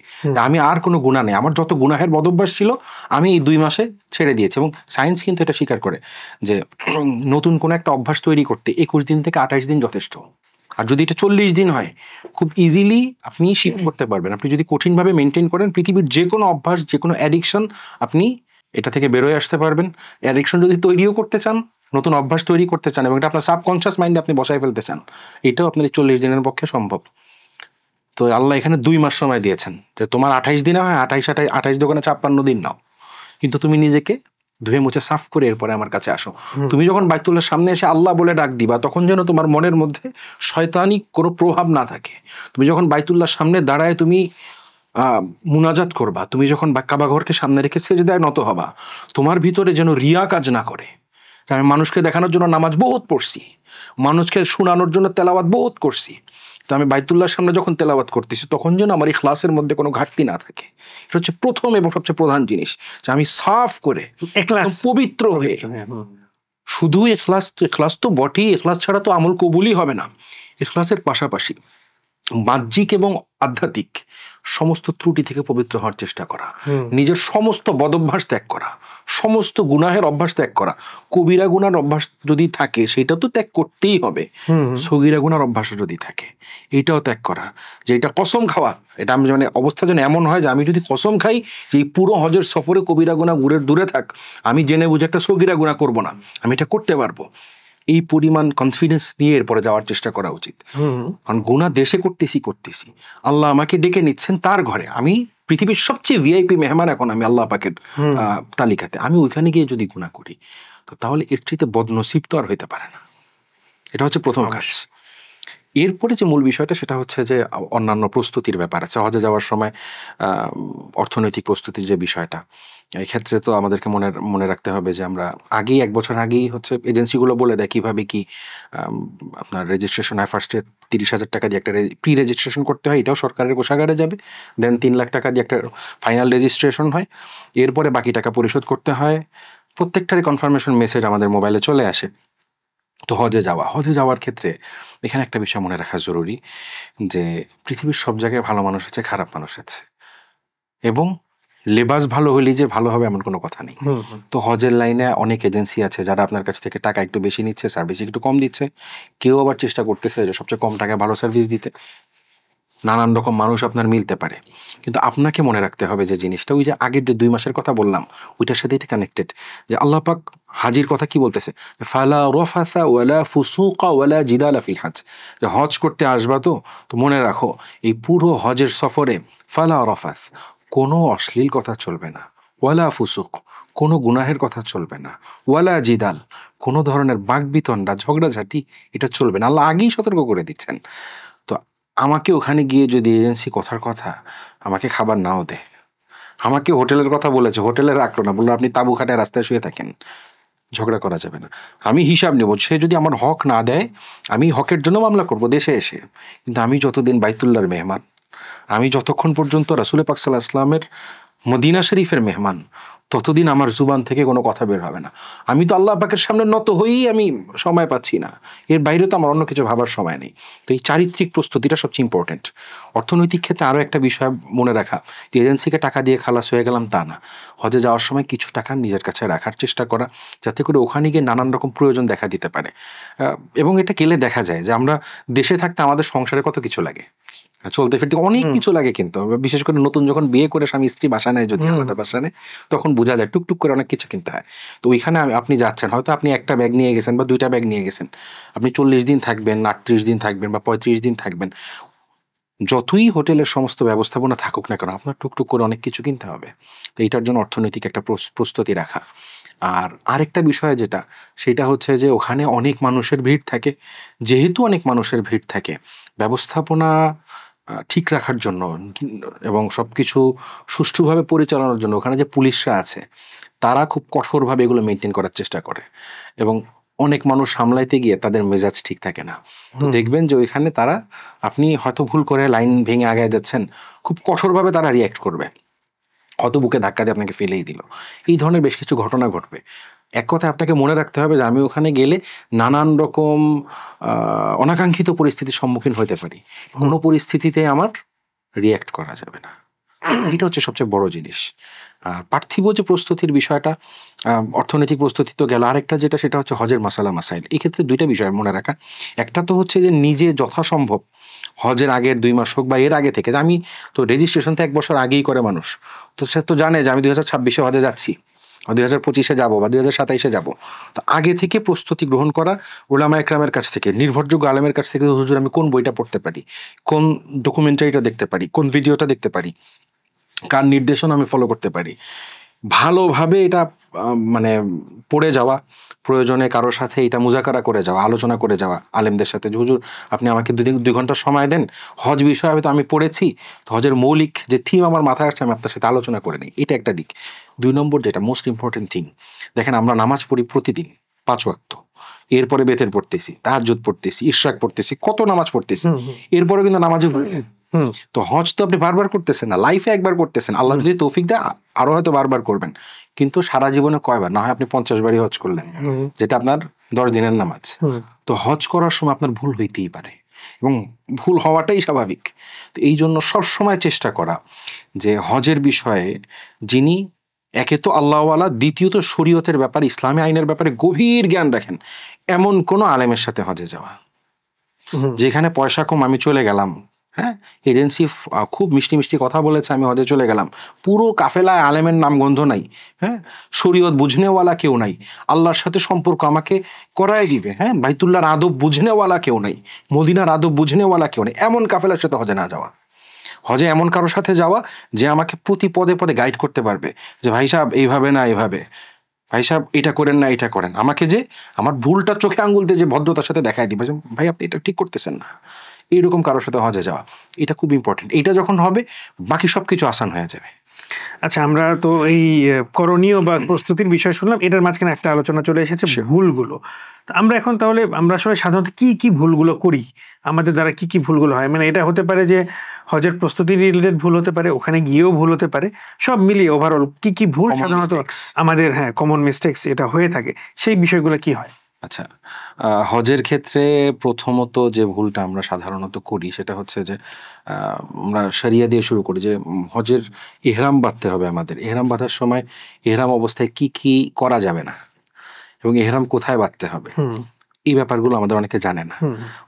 A: আমি আর কোনো গুনাহ নেই, আমার যত গুনাহের বদভ্যাস ছিল আমি এই 2 মাসে ছেড়ে দিয়েছি। এবং সায়েন্স কিন্তু এটা স্বীকার করে যে নতুন কোনো একটা অভ্যাস তৈরি করতে 21 দিন থেকে 28 দিন যথেষ্ট। আর যদি এটা 40 দিন হয়, খুব ইজিলি আপনি শিফট করতে পারবেন। আপনি যদি কঠিনভাবে মেনটেন করেন, পৃথিবীর যে কোনো অভ্যাস, যে কোনো অ্যাডিকশন, আপনি এটা থেকে বেরোয় আসতে পারবেন। অ্যাডিকশন যদি তৈরিও করতে চান, নতুন অভ্যাস তৈরি করতে চান, এবং এটা আপনার সাবকনশিয়াস মাইন্ডে আপনি বসায় ফেলতে চান, এটাও আপনার 40 দিনের পক্ষে সম্ভব। তো আল্লাহ এখানে 2 মাস সময় দিয়েছেন, যে তোমার 28 দিনে হয়, 28 দোকানে 56 দিন নাও, কিন্তু তুমি নিজেকে ধুয়ে মুছে সাফ করে এরপরে আমার কাছে আসো। তুমি যখন বাইতুল্লাহর সামনে এসে আল্লাহ বলে ডাক দিবা, তখন যেন তোমার মনের মধ্যে শয়তানি কোনো প্রভাব না থাকে। তুমি যখন বাইতুল্লাহর সামনে দাঁড়ায় তুমি মুনাজাত করবা, তুমি যখন কাবা ঘরকে সামনে রেখে সেজদায় নত হবা, তোমার ভিতরে যেন রিয়া কাজ না করে। আমি মানুষকে দেখানোর জন্য নামাজ বহুত পড়ছি, মানুষকে শোনানোর জন্য তেলাওয়াত বহুত করছি, তো আমি বাইতুল্লাহর সামনে যখন তেলাওয়াত করতেছি তখন যেন আমার ইখলাসের মধ্যে কোনো ঘাটতি না থাকে। এটা হচ্ছে প্রথম এবং সবচেয়ে প্রধান জিনিস, যে আমি সাফ করে পবিত্র হয়ে, শুধু ইখলাস তো বটেই, ইখলাস ছাড়া তো আমল কবুলই হবে না। ইখলাসের পাশাপাশি বাহ্যিক এবং আধ্যাত্মিক সমস্ত ত্রুটি থেকে পবিত্র হওয়ার চেষ্টা করা, নিজের সমস্ত বদভ্যাস ত্যাগ করা, সমস্ত গুনাহের অভ্যাস ত্যাগ করা। কবিরা গুনার অভ্যাস যদি থাকে সেটা তো ত্যাগ করতেই হবে, সগীরা গুনার অভ্যাসও যদি থাকে এইটাও ত্যাগ করা। যে এটা কসম খাওয়া, এটা আমি মানে অবস্থা যেন এমন হয় যে আমি যদি কসম খাই যে এই পুরো হজের সফরে কবিরা গুনাহ দূরে থাক, আমি জেনে বুঝে একটা সগীরা গুনাহ করবো না, আমি এটা করতে পারবো, এই পরিমাণ কনফিডেন্স নিয়ে এরপরে যাওয়ার চেষ্টা করা উচিত। কারণ গুনাহ দেশে করতেছি, আল্লাহ আমাকে ডেকে নিচ্ছেন তার ঘরে, আমি পৃথিবীর সবচেয়ে ভিআইপি মেহমান এখন আমি আল্লাহ পাকের তালিকাতে, আমি ওইখানে গিয়ে যদি গুনাহ করি তো তাহলে এর চাইতে বদনসিব তো আর হইতে পারে না। এটা হচ্ছে প্রথম কাজ। এরপরে যে মূল বিষয়টা সেটা হচ্ছে যে অন্যান্য প্রস্তুতির ব্যাপার আছে। হজে যাওয়ার সময় অর্থনৈতিক প্রস্তুতির যে বিষয়টা, এই ক্ষেত্রে তো আমাদেরকে মনে রাখতে হবে যে আমরা আগেই 1 বছর আগেই হচ্ছে এজেন্সিগুলো বলে দেয় কীভাবে কি আপনার রেজিস্ট্রেশন হয়। ফার্স্টে 30,000 টাকা দিয়ে একটা প্রি রেজিস্ট্রেশন করতে হয়, এটাও সরকারের কোষাগারে যাবে। দেন 3 লাখ টাকা দিয়ে একটা ফাইনাল রেজিস্ট্রেশন হয়, এরপরে বাকি টাকা পরিশোধ করতে হয়। প্রত্যেকটারই কনফার্মেশন মেসেজ আমাদের মোবাইলে চলে আসে। তো হজে যাওয়ার ক্ষেত্রে এখানে একটা বিষয় মনে রাখা জরুরি যে পৃথিবীর সব জায়গায় ভালো মানুষ আছে, খারাপ মানুষ আছে, এবং লেবাস ভালো হলেই যে ভালো হবে এমন কোনো কথা নেই। তো হজের লাইনে অনেক এজেন্সি আছে যারা আপনার কাছ থেকে টাকা একটু বেশি নিচ্ছে, সার্ভিস একটু কম দিচ্ছে। কেউ আবার চেষ্টা করতেছে যে সবচেয়ে কম টাকায় ভালো সার্ভিস দিতে। নানান রকম মানুষ আপনার মিলতে পারে, কিন্তু আপনাকে মনে রাখতে হবে যে জিনিসটা ওই যে আগের যে 2 মাসের কথা বললাম ওইটার সাথে এটা কানেক্টেড। যে আল্লাহ পাক হাজির কথা কি বলতেছে, ফালা রাফাসা ওয়ালা ফুসুকা ওয়ালা জিদালা ফিল হজ, যে হজ করতে আসবা তো মনে রাখো এই পুরো হজের সফরে ফালা রাফাস, কোনো অশ্লীল কথা চলবে না, ওয়ালা ফুসুক, কোনো গুনাহের কথা চলবে না, ওয়ালা জিদাল, কোনো ধরনের বাকবিতণ্ডা ঝগড়াঝাটি এটা চলবে না। আল্লাহ আগেই সতর্ক করে দিচ্ছেন। তো আমাকে ওখানে গিয়ে যদি এজেন্সি কথার কথা আমাকে খাবার নাও দেয়, আমাকে হোটেলের কথা বলেছে, হোটেলে রাখলো না, বললো আপনি তাঁবু খাটায় রাস্তায় শুয়ে থাকেন, ঝগড়া করা যাবে না। আমি হিসাব নেব, সে যদি আমার হক না দেয় আমি হকের জন্য মামলা করব দেশে এসে। কিন্তু আমি যতদিন বাইতুল্লাহর মেহমান, আমি যতক্ষণ পর্যন্ত রাসূল পাক সাল্লাল্লাহু আলাইহি ওয়াসাল্লামের মদিনা শরীফের মেহমান, ততদিন আমার জুবান থেকে কোনো কথা বের হবে না। আমি তো আল্লাহ পাকের সামনে নত হয়েই আমি সময় পাচ্ছি না, এর বাইরে তো আমার অন্য কিছু ভাবার সময় নেই। তো এই চারিত্রিক প্রস্তুতিটা সবচেয়ে ইম্পর্টেন্ট। অর্থনৈতিক ক্ষেত্রে আরও একটা বিষয় মনে রাখা, যে এজেন্সিকে টাকা দিয়ে খালাস হয়ে গেলাম তা না। হজে যাওয়ার সময় কিছু টাকা নিজের কাছে রাখার চেষ্টা করা, যাতে করে ওখানে গিয়ে নানান রকম প্রয়োজন দেখা দিতে পারে। এবং এটা গেলে দেখা যায় যে আমরা দেশে থাকতে আমাদের সংসারে কত কিছু লাগে, চলতে ফিরতে অনেক কিছু লাগে। কিন্তু বিশেষ করে নতুন যখন বিয়ে করে স্বামী স্ত্রী বাসা নেয়, যদি আলাদা বাসা নেয়, তখন বোঝা যায় টুকটুক করে অনেক কিছু কিনতে হয়। তো ওইখানে আপনি যাচ্ছেন, হয়তো আপনি একটা ব্যাগ নিয়ে গেছেন বা 2টা ব্যাগ নিয়ে গেছেন, আপনি 40 দিন থাকবেন, 38 দিন থাকবেন বা 35 দিন থাকবেন, যতই হোটেলের সমস্ত ব্যবস্থাপনা থাকুক না কেন আপনার টুকটুক করে অনেক কিছু কিনতে হবে। তো এইটার জন্য অর্থনৈতিক একটা প্রস্তুতি রাখা। আর আরেকটা বিষয় যেটা, সেটা হচ্ছে যে ওখানে অনেক মানুষের ভিড় থাকে। যেহেতু অনেক মানুষের ভিড় থাকে, ব্যবস্থাপনা ঠিক রাখার জন্য এবং সব কিছু সুষ্ঠুভাবে পরিচালনার জন্য ওখানে যে পুলিশরা আছে তারা খুব কঠোরভাবে এগুলো মেনটেন করার চেষ্টা করে। এবং অনেক মানুষ সামলাইতে গিয়ে তাদের মেজাজ ঠিক থাকে না। তো দেখবেন যে ওইখানে তারা, আপনি হয়তো ভুল করে লাইন ভেঙে আগায় যাচ্ছেন, খুব কঠোরভাবে তারা রিয়্যাক্ট করবে, হয়তো বুকে ধাক্কা দিয়ে আপনাকে ফেলেই দিল। এই ধরনের বেশ কিছু ঘটনা ঘটবে। এক কথায় আপনাকে মনে রাখতে হবে যে আমি ওখানে গেলে নানান রকম অনাকাঙ্ক্ষিত পরিস্থিতির সম্মুখীন হতে পারি, কোনো পরিস্থিতিতে আমার রিয়্যাক্ট করা যাবে না। এটা হচ্ছে সবচেয়ে বড় জিনিস। আর পার্থিব যে প্রস্তুতির বিষয়টা, অর্থনৈতিক প্রস্তুতি তো গেল, আরেকটা যেটা সেটা হচ্ছে হজের মাসাইল। এই ক্ষেত্রে 2টা বিষয় মনে রাখা। একটা তো হচ্ছে যে নিজে যথাসম্ভব হজের আগের 2 মাস হোক বা এর আগে থেকে, যে আমি তো রেজিস্ট্রেশন তো 1 বছর আগেই করে মানুষ, তো সে তো জানে যে আমি 2026 হজে যাচ্ছি, 2025 যাবো বা 2027 যাবো। তো আগে থেকে প্রস্তুতি গ্রহণ করা, উলামা একরামের কাছ থেকে, নির্ভরযোগ্য আলেমের কাছ থেকে, হুজুর আমি কোন বইটা পড়তে পারি, কোন ডকুমেন্টারিটা দেখতে পারি, কোন ভিডিওটা দেখতে পারি, কার নির্দেশনা আমি ফলো করতে পারি, ভালোভাবে এটা মানে পড়ে যাওয়া, প্রয়োজনে কারোর সাথে এটা মুজাকারা করে যাওয়া, আলোচনা করে যাওয়া আলেমদের সাথে, যে হুজুর আপনি আমাকে 2 ঘন্টা সময় দেন, হজ বিষয়ে হয়তো আমি পড়েছি, তো হজের মৌলিক যে থিম আমার মাথায় আসছে আমি আপনার সাথে আলোচনা করে নিই। এটা একটা দিক। 2 নম্বর যেটা মোস্ট ইম্পর্টেন্ট থিং, দেখেন আমরা নামাজ পড়ি প্রতিদিন 5 ওয়াক্ত, এরপরে বেতের পড়তেছি, তাহাজ্জুদ পড়তেছি, ইশরাক পড়তেছি, কত নামাজ পড়তেছি, এরপরে কিন্তু নামাজে তো হজ তো আপনি বারবার করতেছেন না, লাইফে একবার করতেছেন, আল্লাহ যদি তৌফিক দেয় আরো হয়তো বারবার করবেন, কিন্তু সারা জীবনে কয়বার? না হয় আপনি 50 বারই হজ করলেন, যেটা আপনার 10 দিনের নামাজ। তো হজ করার সময় আপনার ভুল হইতেই পারে, এবং ভুল হওয়াটাই স্বাভাবিক। তো এই জন্য সবসময় চেষ্টা করা যে হজের বিষয়ে যিনি একে তো আল্লাহওয়ালা, দ্বিতীয়ত শরীয়তের ব্যাপারে, ইসলামী আইনের ব্যাপারে গভীর জ্ঞান রাখেন এমন কোনো আলেমের সাথে হজে যাওয়া। যেখানে পয়সা কম আমি চলে গেলাম, হ্যাঁ, এজেন্সি খুব মিষ্টি মিষ্টি কথা বলেছে, আমি হজে চলে গেলাম, পুরো কাফেলায় আলেমের নাম গন্ধ নাই, হ্যাঁ, শরীয়ত বুঝনেওয়ালা কেউ নাই, আল্লাহর সাথে সম্পর্ক আমাকে করায় দিবে, হ্যাঁ, বাইতুল্লাহর আদব বুঝনেওয়ালা কেউ নাই, মদিনার আদব বুঝনেওয়ালা কেউ নেই, এমন কাফেলার সাথে হজে না যাওয়া। হজে এমন কারোর সাথে যাওয়া যে আমাকে প্রতি পদে পদে গাইড করতে পারবে যে ভাই সাহেব এইভাবে না এইভাবে, ভাই সাহেব এটা করেন না এটা করেন, আমাকে যে আমার ভুলটা চোখে আঙুল দিয়ে যে ভদ্রতার সাথে দেখায় দিবে যে ভাই আপনি এটা ঠিক করতেছেন না, এইরকম কারোর সাথে হজে যাওয়া, এটা খুব ইম্পর্টেন্ট। এটা যখন হবে বাকি সব কিছু আসান হয়ে যাবে।
B: আচ্ছা, আমরা তো এই করণীয় বা প্রস্তুতির বিষয় শুনলাম, এটার মাঝখানে একটা আলোচনা চলে এসেছে ভুলগুলো। আমরা এখন তাহলে আমরা আসলে সাধারণত কি কি ভুলগুলো করি, আমাদের দ্বারা কি কি ভুলগুলো হয়? মানে এটা হতে পারে যে হজের প্রস্তুতি রিলেটেড ভুল হতে পারে, ওখানে গিয়েও ভুল হতে পারে, সব মিলিয়ে ওভারঅল কি কি ভুল সাধারণত আমাদের কমন মিস্টেকস এটা হয়ে থাকে, সেই বিষয়গুলো কি হয়?
A: আচ্ছা, হজের ক্ষেত্রে প্রথমত যে ভুলটা আমরা সাধারণত করি সেটা হচ্ছে যে আমরা শরিয়া দিয়ে শুরু করি যে হজের ইহরাম বাঁধতে হবে। আমাদের ইহরাম বাঁধার সময় ইহরাম অবস্থায় কি কি করা যাবে না এবং ইহরাম কোথায় বাঁধতে হবে, এই ব্যাপারগুলো আমাদের অনেকে জানে না।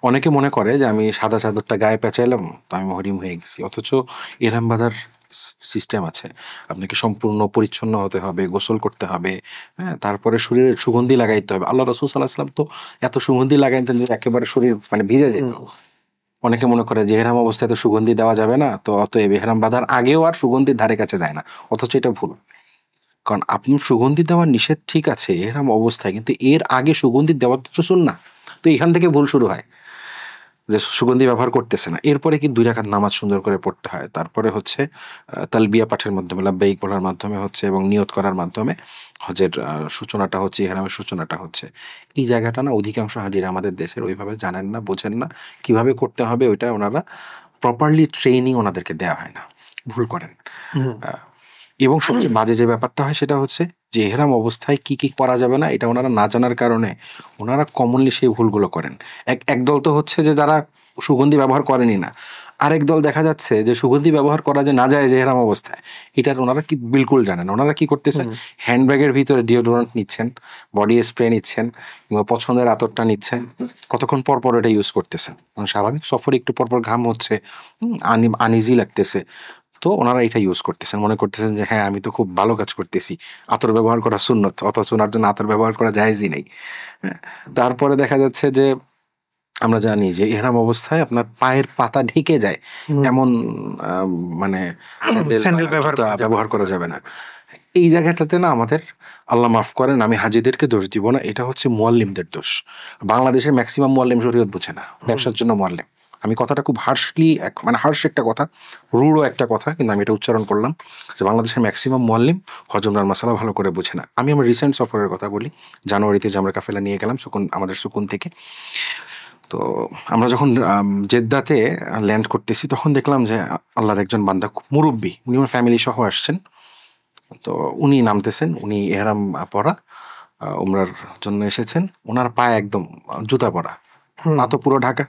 A: অনেকে মনে করে যে আমি সাদা চাদরটা গায়ে পেঁচাইলাম তো আমি মহরিম হয়ে গেছি, অথচ ইহরাম বাঁধার সিস্টেম আছে। আপনাকে সম্পূর্ণ পরিচ্ছন্ন হতে হবে, গোসল করতে হবে, হ্যাঁ, তারপরে শরীরে সুগন্ধি লাগাইতে হবে। আল্লাহ রাসূল সাল্লাল্লাহু আলাইহি ওয়াসাল্লাম তো এত সুগন্ধি লাগাইতেন যে একেবারে শরীর মানে ভিজে যেত। অনেকে মনে করে যে ইহরাম অবস্থায় তো সুগন্ধি দেওয়া যাবে না, তো অতএব ইহরাম বাঁধার আগেও আর সুগন্ধির ধারে কাছে দেয় না, অথচ এটা ভুল। কারণ আপনি সুগন্ধি দেওয়ার নিষেধ ঠিক আছে ইহরাম অবস্থায়, কিন্তু এর আগে সুগন্ধি দেওয়া তো সুন্নাহ। তো এখান থেকে ভুল শুরু হয় যে সুগন্ধি ব্যবহার করতেছে না। এরপরে কি 2 রাকাত নামাজ সুন্দর করে পড়তে হয়, তারপরে হচ্ছে তালবিয়া পাঠের মাধ্যমে, লাব্বাইক বলার মাধ্যমে হচ্ছে এবং নিয়ত করার মাধ্যমে হজের সূচনাটা হচ্ছে, ইহরামের সূচনাটা হচ্ছে। এই জায়গাটা না অধিকাংশ হাজিরা আমাদের দেশের ওইভাবে জানেন না, বোঝেন না কিভাবে করতে হবে, ওইটা ওনারা প্রপারলি ট্রেনিং ওনাদেরকে দেওয়া হয় না, ভুল করেন। এবং সবচেয়ে বাজে যে ব্যাপারটা হয় সেটা হচ্ছে যে ইহরাম অবস্থায় কি কি করা যাবে না এটা ওনারা না জানার কারণে ওনারা কমনলি সেই ভুলগুলো করেন। এক দল তো হচ্ছে যে যারা সুগন্ধি ব্যবহার করেনি না, আরেক দল দেখা যাচ্ছে যে সুগন্ধি ব্যবহার করা যে না যায় যে ইহরাম অবস্থায়, এটার ওনারা কি বিলকুল জানেন। ওনারা কি করতেছেন, হ্যান্ডব্যাগের ভিতরে ডিওডোরেন্ট নিচ্ছেন, বডি স্প্রে নিচ্ছেন, কিংবা পছন্দের আতরটা নিচ্ছেন, কতক্ষণ পর পর এটা ইউজ করতেছেন। স্বাভাবিক সফরে একটু পরপর ঘাম হচ্ছে, আনইজি লাগতেছে, তো ওনারা এটা ইউজ করতেছেন, মনে করতেছেন যে হ্যাঁ আমি তো খুব ভালো কাজ করতেছি, আতর ব্যবহার করা সুন্নত, অথচ ওনার জন্য আতর ব্যবহার করা জায়েজই নেই। তারপরে দেখা যাচ্ছে যে আমরা জানি যে ইহরাম অবস্থায় আপনার পায়ের পাতা ঢেকে যায় এমন মানে ব্যবহার করা যাবে না। এই জায়গাটাতে না আমাদের, আল্লাহ মাফ করেন আমি হাজিদেরকে দোষ দিব না, এটা হচ্ছে মুয়াল্লিমদের দোষ। বাংলাদেশের ম্যাক্সিমাম মুয়াল্লিম শরীয়ত বুঝে না, ব্যবসার জন্য মুয়াল্লিম। আমি কথাটা খুব হার্শলি, মানে হার্শ একটা কথা, রুড়ো একটা কথা, কিন্তু আমি এটা উচ্চারণ করলাম যে বাংলাদেশের ম্যাক্সিমাম মুয়াল্লিম হজ উমরার মাসালা ভালো করে বুঝে না। আমি আমার রিসেন্ট সফরের কথা বলি, জানুয়ারিতে যে আমরা কাফেলা নিয়ে গেলাম আমাদের সুকুন থেকে। তো আমরা যখন জেদ্দাতে ল্যান্ড করতেছি তখন দেখলাম যে আল্লাহর একজন বান্দা মুরব্বী, উনি আমার ফ্যামিলি সহ আসছেন। তো উনি নামতেছেন, উনি ইহরাম পরা উমরার জন্য এসেছেন, ওনার পায়ে একদম জুতা পরা, পা তো পুরো ঢাকা।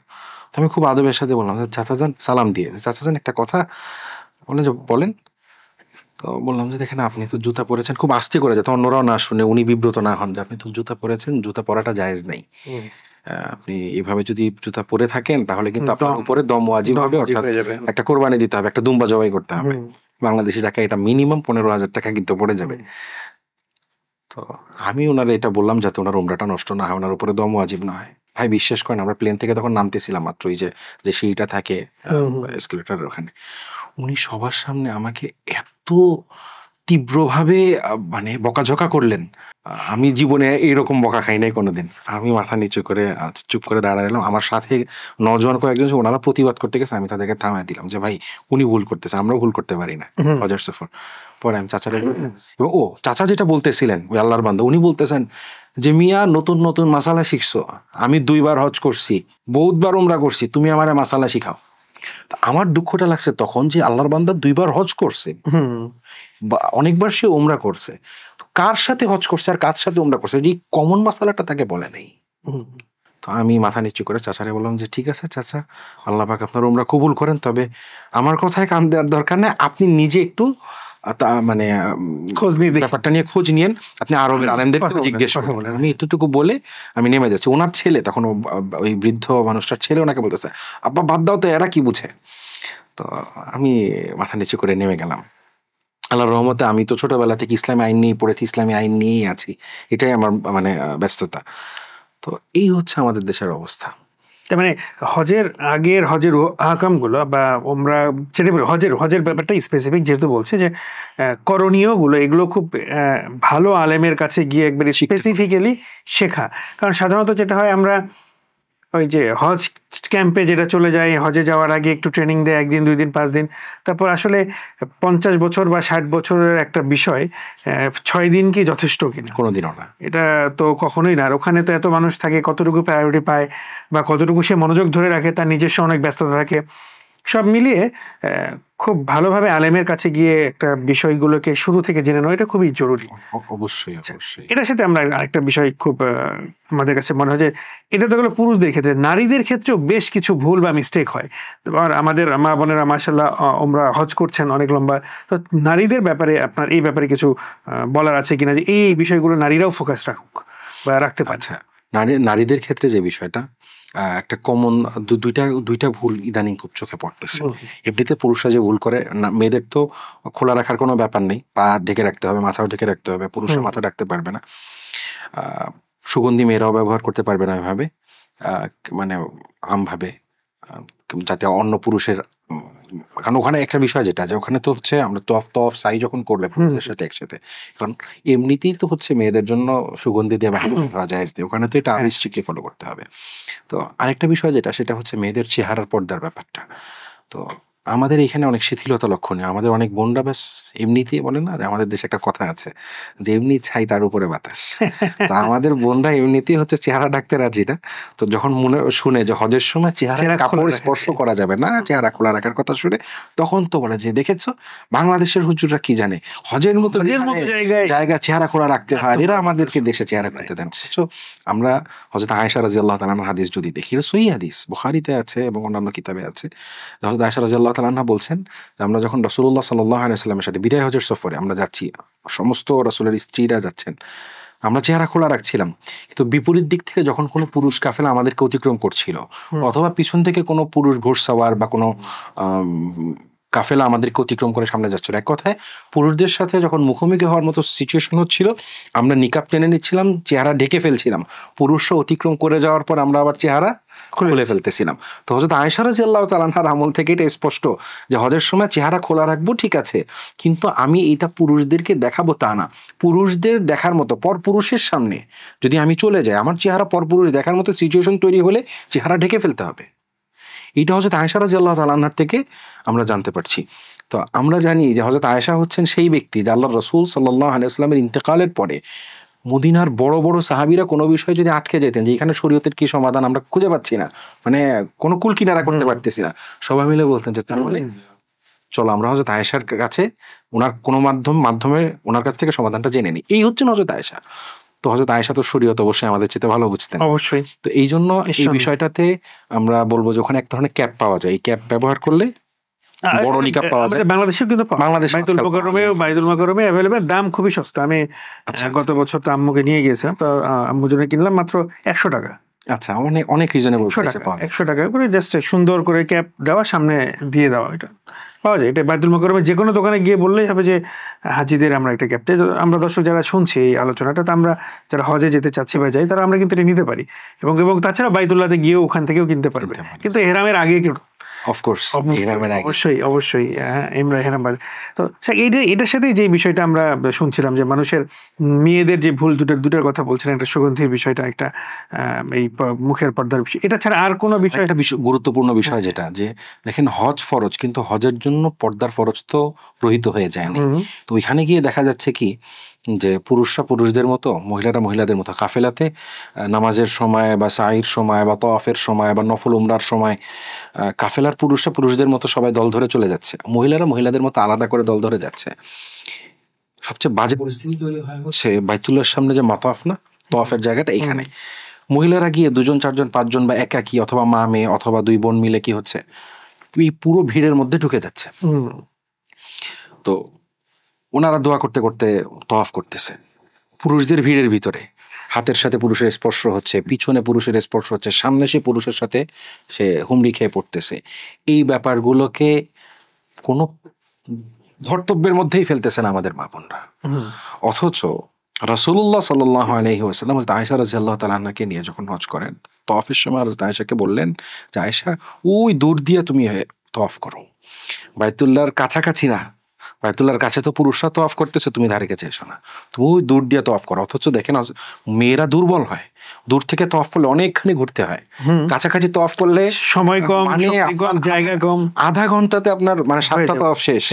A: তো আমি খুব আদবের সাথে বললাম চাচাজান, সালাম দিয়ে, চাচাজান একটা কথা বলেন যে বলেন। তো বললাম যে দেখেন আপনি তো জুতা পরেছেন, খুব আস্তে করে যাতে অন্যরাও না শুনে, উনি বিব্রত না হন, যে আপনি তো জুতা পরেছেন, জুতা পরাটা জায়েজ নেই। আপনি এভাবে যদি জুতা পরে থাকেন তাহলে কিন্তু আপনার উপরে দম ওয়াজিব হবে, অর্থাৎ একটা কোরবানি দিতে হবে, একটা দুম্বা জবাই করতে হবে। বাংলাদেশি টাকা এটা মিনিমাম 15,000 টাকা কিন্তু পড়ে যাবে। তো আমি ওনারা এটা বললাম যাতে ওনার উমরাটা নষ্ট না হয়, ওনার উপরে দম ওয়াজিব না হয়। ভাই বিশ্বাস করেন আমরা প্লেন থেকে তখন নামতেছিলাম মাত্র, এই যে সিঁড়িটা থাকে এসকেলেটরের ওখানে, উনি সবার সামনে আমাকে এত তীব্রভাবে মানে বকাঝকা করলেন, আমি জীবনে এইরকম বকা খাই নাই কোনোদিন। আমি মাথা নিচু করে চুপ করে দাঁড়ালাম। আমার সাথে নজওয়ান কয়েকজন, ওনারা প্রতিবাদ করতে গেছে, আমি তাদেরকে থামাই দিলাম যে ভাই উনি ভুল করতেছে, আমরা ভুল করতে পারি না হজের সফর। পরে আমি চাচারে, এবং চাচা যেটা বলতেছিলেন ওই আল্লাহর বান্দা, উনি বলতেছেন যে মিয়া নতুন নতুন মাসালা শিখছো, আমি 2 বার হজ করছি, বহুতবার উমরা করছি, তুমি আমারে মাসালা শিখাও। আমার দুঃখটা লাগছে তখন যে আল্লাহর বান্দা 2 বার হজ করছে, অনেকবার সে উমরা করছে, কার সাথে হজ করছে আর কার সাথে উমরা করছে, যে কমন মাসালাটা তাকে বলে নেই। তো আমি মাথা নিচু করে চাচারে বললাম যে ঠিক আছে চাচা, আল্লাহ পাক আপনার উমরা কবুল করেন, তবে আমার কথায় কান দেওয়ার দরকার নেই, আপনি নিজে একটু মানে
B: খোঁজ নিয়ে
A: ব্যাপারটা নিয়ে খোঁজ নিয়েন, আপনি আরবের আলেমদের জিজ্ঞেস করবেন। আমি এতটুকু বলে আমি নেমে যাচ্ছি। ওনার ছেলে তখন, ওই বৃদ্ধ মানুষটার ছেলে ওনাকে বলতেছে, আব্বা বাদ দাও তো, এরা কি বুঝে। তো আমি মাথা নিচু করে নেমে গেলাম। আল্লাহর রহমতে আমি তো ছোটবেলা থেকে ইসলামী আইন নিয়ে পড়েছি, ইসলামী আইন নিয়েই আছি, এটাই আমার মানে ব্যস্ততা। তো এই হচ্ছে আমাদের দেশের অবস্থা।
B: মানে হজের আহকামগুলো বা ওমরা যেটা হজের ব্যাপারটা স্পেসিফিক যেহেতু বলছে যে করণীয়গুলো, এগুলো খুব ভালো আলেমের কাছে গিয়ে একবারে স্পেসিফিক্যালি শেখা। কারণ সাধারণত যেটা হয়, আমরা ওই যে হজ ক্যাম্পে যেটা চলে যায়, হজে যাওয়ার আগে একটু ট্রেনিং দেয় 1 দিন 2 দিন 5 দিন, তারপর আসলে 50 বছর বা 60 বছরের একটা বিষয় 6 দিন কি যথেষ্ট কিনা?
A: কোনোদিনও না,
B: এটা তো কখনোই না। আর ওখানে তো এত মানুষ থাকে, কতটুকু প্রায়োরিটি পায় বা কতটুকু সে মনোযোগ ধরে রাখে, তার নিজস্ব অনেক ব্যস্ততা থাকে, সব মিলিয়ে খুব ভালোভাবে আলেমের কাছে গিয়ে একটা বিষয়গুলোকে শুরু থেকে জেনে নেওয়া এটা খুবই জরুরি।
A: অবশ্যই অবশ্যই।
B: এটার সাথে আমরা আরেকটা বিষয় খুব আমাদের কাছে মনে হয় যে এটা তো গেলো পুরুষদের ক্ষেত্রে, নারীদের ক্ষেত্রেও বেশ কিছু ভুল বা মিস্টেক হয়। আর আমাদের মা বোনেরা মাশাআল্লাহ ওমরা হজ করছেন অনেক লম্বা, তো নারীদের ব্যাপারে আপনার এই ব্যাপারে কিছু বলার আছে কিনা, যে এই বিষয়গুলো নারীরাও ফোকাস রাখুক বা রাখতে পারছে?
A: নারীদের ক্ষেত্রে যে বিষয়টা, একটা কমন দুইটা ভুল ইদানিং খুব চোখে পড়তেছে। এমনিতে পুরুষরা যে ভুল করে, মেয়েদের তো খোলা রাখার কোনো ব্যাপার নেই, পা ঢেকে রাখতে হবে, মাথাও ঢেকে রাখতে হবে, পুরুষরা মাথা ঢাকতে পারবে না। সুগন্ধি মেয়েরাও ব্যবহার করতে পারবে না এভাবে, মানে আমভাবে, যাতে অন্য পুরুষের, কারণ ওখানে একটা বিষয় যেটা, যে ওখানে তো হচ্ছে আমরা তফ সাই যখন করবে পুরুষদের সাথে একসাথে, কারণ এমনিতেই তো হচ্ছে মেয়েদের জন্য সুগন্ধি দিয়ে ব্যবহার করা যায়, ওখানে তো এটা আরো স্ট্রিক্টলি ফলো করতে হবে। তো আরেকটা বিষয় যেটা, সেটা হচ্ছে মেয়েদের চেহারার পর্দার ব্যাপারটা। তো আমাদের এখানে অনেক শিথিলতা লক্ষণীয়। আমাদের অনেক বোনরা ব্যাস এমনিতেই বলে না, আমাদের দেশে একটা কথা আছে যে এমনি ছাই তার উপরে বাতাস। তো আমাদের বোনরা এমনিতেই হচ্ছে চেহারা ঢাকতে রাজি না। তো যখন শুনে যে হজের সময় চেহারা কাপড় স্পর্শ করা যাবে না, চেহারা খোলা রাখার কথা শুনে, তখন তো বলে যে দেখেছো বাংলাদেশের হুজুররা কি জানে, হজের মতো জায়গা চেহারা খোলা রাখতে হয়, এরা আমাদেরকে দেশে চেহারা করতে দেন। আমরা হযরত আয়েশা রাদিয়াল্লাহু তাআলা আনহার হাদিস যদি দেখি, সহিহ হাদিস, বুখারীতে আছে এবং অন্যান্য কিতাবে আছে। হযরত আয়েশা রাদিয়াল্লাহু তাআলা আনহা বলছেন যে আমরা যখন রাসূলুল্লাহ সাল্লাল্লাহু আলাইহি ওয়াসাল্লামের সাথে বিদায় হজের সফরে আমরা যাচ্ছি, সমস্ত রাসূলের স্ত্রীরা যাচ্ছেন, আমরা চেহারা খোলা রাখছিলাম, কিন্তু বিপরীত দিক থেকে যখন কোনো পুরুষ কাফেলা আমাদেরকে অতিক্রম করছিল, অথবা পিছন থেকে কোনো পুরুষ ঘোড়সাওয়ার বা কোনো কাফেলা আমাদেরকে অতিক্রম করে সামনে যাচ্ছিল, এক কথায় পুরুষদের সাথে যখন মুখোমুখি হওয়ার মতো সিচুয়েশন হচ্ছিল, আমরা নিকাব টেনে নিচ্ছিলাম, চেহারা ঢেকে ফেলছিলাম, পুরুষরা অতিক্রম করে যাওয়ার পর আমরা আবার চেহারা খুলে ফেলতেছিলাম। তো হযরত আয়েশা রাদিয়াল্লাহু তাআলা আনহার আমল থেকে এটা স্পষ্ট যে হজের সময় চেহারা খোলা রাখবো ঠিক আছে, কিন্তু আমি এটা পুরুষদেরকে দেখাবো তা না। পুরুষদের দেখার মতো, পর পুরুষের সামনে যদি আমি চলে যাই, আমার চেহারা পর পুরুষ দেখার মতো সিচুয়েশন তৈরি হলে চেহারা ঢেকে ফেলতে হবে। এটা হযরত আয়েশা রাদিয়াল্লাহু তাআলা আনহার থেকে আমরা জানতে পারছি। তো আমরা জানি যে হযরত আয়েশা হচ্ছেন সেই ব্যক্তি যে আল্লাহর রাসূল সাল্লাল্লাহু আলাইহি ওয়াসাল্লামের ইন্তেকালের পরে মদিনার বড় বড় সাহাবীরা কোনো বিষয়ে যদি আটকে যেতেন যে এখানে শরীয়তের কি সমাধান আমরা খুঁজে পাচ্ছি না, মানে কোনো কুল কিনারা করতে পারতেছি না, সবাই মিলে বলতেন যে তাহলে চলো আমরা হযরত আয়েশার কাছে, ওনার কোনো মাধ্যমে ওনার কাছ থেকে সমাধানটা জেনে নিই। এই হচ্ছেন হযরত আয়েশা। তো হযরত আয়েশা তো শরীয়ত অবশ্যই আমাদের চেয়ে ভালো বুঝতেন,
B: অবশ্যই।
A: তো এই জন্য এই বিষয়টাতে আমরা বলবো যে ওখানে এক ধরনের ক্যাপ পাওয়া যায়, এই ক্যাপ ব্যবহার করলে বড় নিকাব পাওয়া যায়।
B: বাংলাদেশেও কিন্তু বাইতুল মুকাররমে অ্যাভেলেবল, দাম খুবই সস্তা। আমি গত বছর তো আম্মুকে নিয়ে গিয়েছিলাম, তো আম্মুর জন্য কিনলাম মাত্র 100 টাকা।
A: আচ্ছা, অনেক রিজনেবল প্রাইসে পাওয়া যায়।
B: 100 টাকা করে জাস্ট সুন্দর করে ক্যাপ দেওয়া, সামনে দিয়ে দেওয়া, এটা পাওয়া যায়। এটা বাইতুল মুকাররমে যে কোনো দোকানে গিয়ে বললেই হবে যে হাজিদের আমরা একটা ক্যাপ। আমরা দর্শক যারা শুনছি এই আলোচনাটা, তো আমরা যারা হজে যেতে চাচ্ছি বা যাই, তারা আমরা কিন্তু এটা নিতে পারি, এবং তাছাড়া বাইতুল্লাহতে গিয়েও ওখান থেকেও কিনতে পারবে, কিন্তু এহরামের আগে কেউ অবশ্যই হেরাম। তো এটার সাথে যে বিষয়টা আমরা শুনছিলাম যে মানুষের মেয়েদের যে ভুল দুটার কথা বলছিলেন, একটা সুগন্ধির বিষয়টা, একটা এই মুখের পর্দার বিষয়, এটা ছাড়া আর কোনো বিষয়,
A: একটা গুরুত্বপূর্ণ বিষয় যেটা, যে দেখেন হজ ফরজ, কিন্তু হজের জন্য পর্দার ফরজ তো রহিত হয়ে যায়নি। তো ওইখানে গিয়ে দেখা যাচ্ছে কি যে পুরুষরা পুরুষদের মতো, মহিলারা মহিলাদের মতো কাফেলাতে নামাজের সময় বা সাইর সময় বা তওয়াফের সময় বা নফল উমরার সময় কাফেলার পুরুষরা পুরুষদের মতো সবাই দল ধরে চলে যাচ্ছে, মহিলারা মহিলাদের মতো আলাদা করে দল ধরে যাচ্ছে। সবচেয়ে বাজে পরিস্থিতি তৈরি হচ্ছে বাইতুল্লাহর সামনে যে মাতাফ না, তওয়াফের জায়গাটা, এখানে মহিলারা গিয়ে 2 জন 4 জন 5 জন বা একাকি অথবা মা মেয়ে অথবা 2 বোন মিলে কি হচ্ছে, এই পুরো ভিড়ের মধ্যে ঢুকে যাচ্ছে। তো ওনারা দোয়া করতে করতে তওয়াফ করতেছে পুরুষদের ভিড়ের ভিতরে, হাতের সাথে পুরুষের স্পর্শ হচ্ছে, পিছনে পুরুষের স্পর্শ হচ্ছে, সামনে সে পুরুষের সাথে সে হুমড়ি খেয়ে পড়তেছে। এই ব্যাপারগুলোকে কোনো ধর্তব্যের মধ্যেই ফেলতেছেন আমাদের মা বোনরা। অথচ রাসূলুল্লাহ সাল্লাল্লাহু আলাইহি ওয়াসাল্লাম আয়েশা রাদিয়াল্লাহু তাআলা আনহাকে নিয়ে যখন হজ করেন, তওয়াফের সময় আয়েশাকে বললেন যে আয়েশা ওই দূর দিয়ে তুমি তওয়াফ করো, বাইতুল্লাহর কাছাকাছি না, বাইতুল্লাহর কাছে তো পুরুষরা তওয়াফ করতেছে, তুমি ধারে কাছে এসো না, তুমি ওই দূর দিয়ে তওয়াফ করো। অথচ দেখেন মেয়েরা দুর্বল হয়, দূর থেকে তওয়াফ করলে অনেকখানি ঘুরতে হয়, কাছাকাছি তওয়াফ করলে
B: সময় কম,
A: মানে
B: জায়গা কম,
A: আধা ঘন্টাতে আপনার মানে 7টা তওয়াফ শেষ।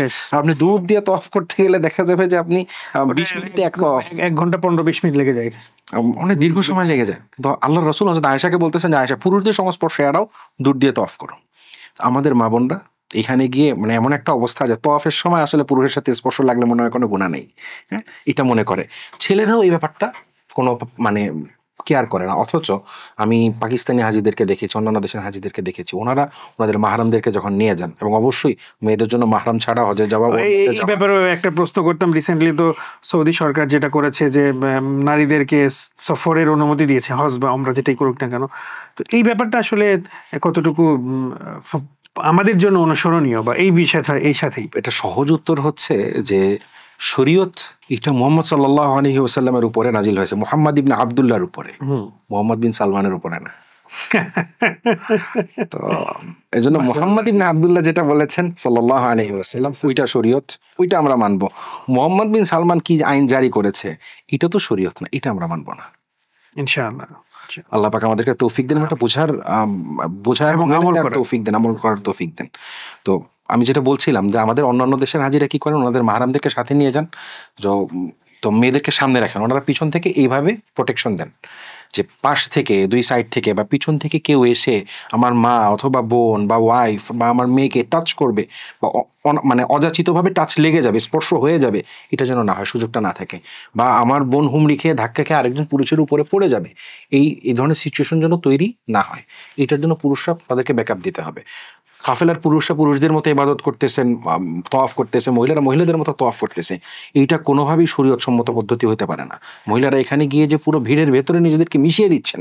A: আপনি দূর দিয়ে তওয়াফ করতে গেলে দেখা যাবে যে আপনি 20 মিনিটে 1
B: ঘন্টা 15-20 মিনিট লেগে যায়,
A: অনেক দীর্ঘ সময় লেগে যায়। কিন্তু আল্লাহর রাসূল হযরত আয়েশাকে বলতেছেন যে আয়েশা পুরুষদের সংস্পর্শে এড়াও, দূর দিয়ে তওয়াফ করো। আমাদের মা বোনরা এখানে গিয়ে মানে এমন একটা অবস্থা যে তওয়াফের সময় আসলে পুরুষের সাথে স্পর্শ লাগলে মনে হয় কোনো গুনাহ নেই, হ্যাঁ এটা মনে করে। ছেলেরাও এই ব্যাপারটা কোনো মানে কেয়ার করে না। অথচ আমি পাকিস্তানি হাজিদেরকে দেখেছি, অন্যান্য দেশের হাজিদেরকে দেখেছি, ওনারা ওনাদের মাহরামদেরকে যখন নিয়ে যান, এবং অবশ্যই মেয়েদের জন্য মাহরাম ছাড়া হজে যাওয়া।
B: এই ব্যাপারে একটা প্রশ্ন করতাম, রিসেন্টলি তো সৌদি সরকার যেটা করেছে যে নারীদেরকে সফরের অনুমতি দিয়েছে, হজ বা ওমরা যেটাই করুক না কেন। তো এই ব্যাপারটা আসলে কতটুকু আমাদের জন্য অনুসরণীয় বা এই বিষয়টা এই সাথেই?
A: এটা সহজ উত্তর হচ্ছে যে শরীয়ত এটা মুহাম্মদ সাল্লাল্লাহু আলাইহি ওয়াসাল্লামের উপরে নাজিল হয়েছে, মুহাম্মদ ইবনে আব্দুল্লাহর উপরে, মুহাম্মদ বিন সালমানের উপরে না। তো এজন্য মুহাম্মদ ইবনে আব্দুল্লাহ যেটা বলেছেন সাল্লাল্লাহু আলাইহি ওয়াসাল্লাম ওইটা শরীয়ত, ওইটা আমরা মানবো। মুহাম্মদ বিন সালমান কি আইন জারি করেছে এটা তো শরীয়ত না, এটা আমরা মানবো না
B: ইনশাআল্লাহ।
A: আল্লাহ পাক আমাদেরকে তৌফিক দেন, একটা বোঝার এবং আমল করার তৌফিক দেন, আমল করার তৌফিক দেন। তো আমি যেটা বলছিলাম যে আমাদের অন্যান্য দেশের হাজিরা কি করেন, ওনাদের মাহরামদেরকে সাথে নিয়ে যান, তো মেয়েদেরকে সামনে রাখেন, ওনারা পিছন থেকে এইভাবে প্রোটেকশন দেন যে পাশ থেকে 2 সাইড থেকে বা পিছন থেকে কেউ এসে আমার মা অথবা বোন বা ওয়াইফ বা আমার মেয়েকে টাচ করবে বা মানে অযাচিতভাবে টাচ লেগে যাবে, স্পর্শ হয়ে যাবে, এটা যেন না হয়, সুযোগটা না থাকে। বা আমার বোন হুমড়ি খেয়ে ধাক্কা খেয়ে আরেকজন পুরুষের উপরে পড়ে যাবে, এই ধরনের সিচুয়েশন যেন তৈরি না হয়, এটার জন্য পুরুষরা তাদেরকে ব্যাকআপ দিতে হবে। কাফেলার পুরুষরা পুরুষদের মতো ইবাদত করতেছেন, তওয়াফ করতেছে, মহিলারা মহিলাদের মতো তওয়াফ করতেছে, এইটা কোনোভাবেই শরীয়ত সম্মত পদ্ধতি হতে পারে না। মহিলারা এখানে গিয়ে যে পুরো ভিড়ের ভেতরে নিজেদেরকে মিশিয়ে দিচ্ছেন,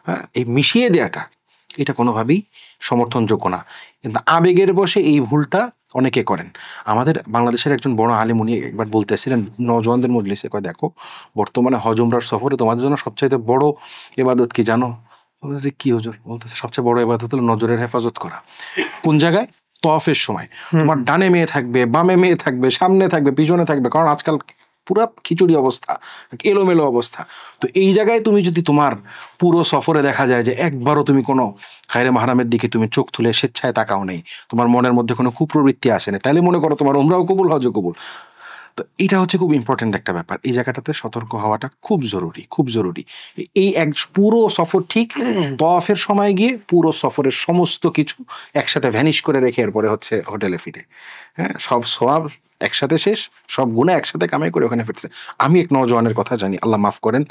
A: হ্যাঁ এই মিশিয়ে দেওয়াটা এটা কোনোভাবেই সমর্থনযোগ্য না। কিন্তু আবেগের বশে এই ভুলটা অনেকে করেন। আমাদের বাংলাদেশের একজন বড় আলেম উনি একবার বলতেছিলেন নওজওয়ানদের মজলিসে, কয় দেখো বর্তমানে হজ উমরার সফরে তোমাদের জন্য সবচাইতে বড় ইবাদত কি জানো? বলতেছে কি হুজুর? বলতেছে সবচেয়ে বড় ইবাদত হলো নজরের হেফাজত করা। কোন জায়গায়? তওয়াফের সময় তোমার ডানে মেয়ে থাকবে, বামে মেয়ে থাকবে, সামনে থাকবে, পিছনে থাকবে, কারণ আজকাল পুরো খিচুড়ি অবস্থা, এলোমেলো অবস্থা। তো এই জায়গায় তুমি যদি তোমার পুরো সফরে দেখা যায় যে একবারও তুমি কোনো গায়রে মাহরামের দিকে তুমি চোখ তুলে স্বেচ্ছায় তাকাও নেই, তোমার মনের মধ্যে কোনো কুপ্রবৃত্তি আসে না, তাহলে মনে করো তোমার উমরাও কবুল, হজও কবুল। তো এটা হচ্ছে খুব ইম্পর্টেন্ট একটা ব্যাপার, এই জায়গাটাতে সতর্ক হওয়াটা খুব জরুরি, খুব জরুরি। এই পুরো সফর ঠিক, তওয়াফের সময় গিয়ে পুরো সফরের সমস্ত কিছু একসাথে ভ্যানিশ করে রেখে এরপরে হচ্ছে হোটেলে ফিরে, হ্যাঁ সব সওয়াব একসাথে শেষ, সব গুনাহ একসাথে কামাই করে ওখানে ফিরছে। আমি এক নওজওয়ানের কথা জানি, আল্লাহ মাফ করেন,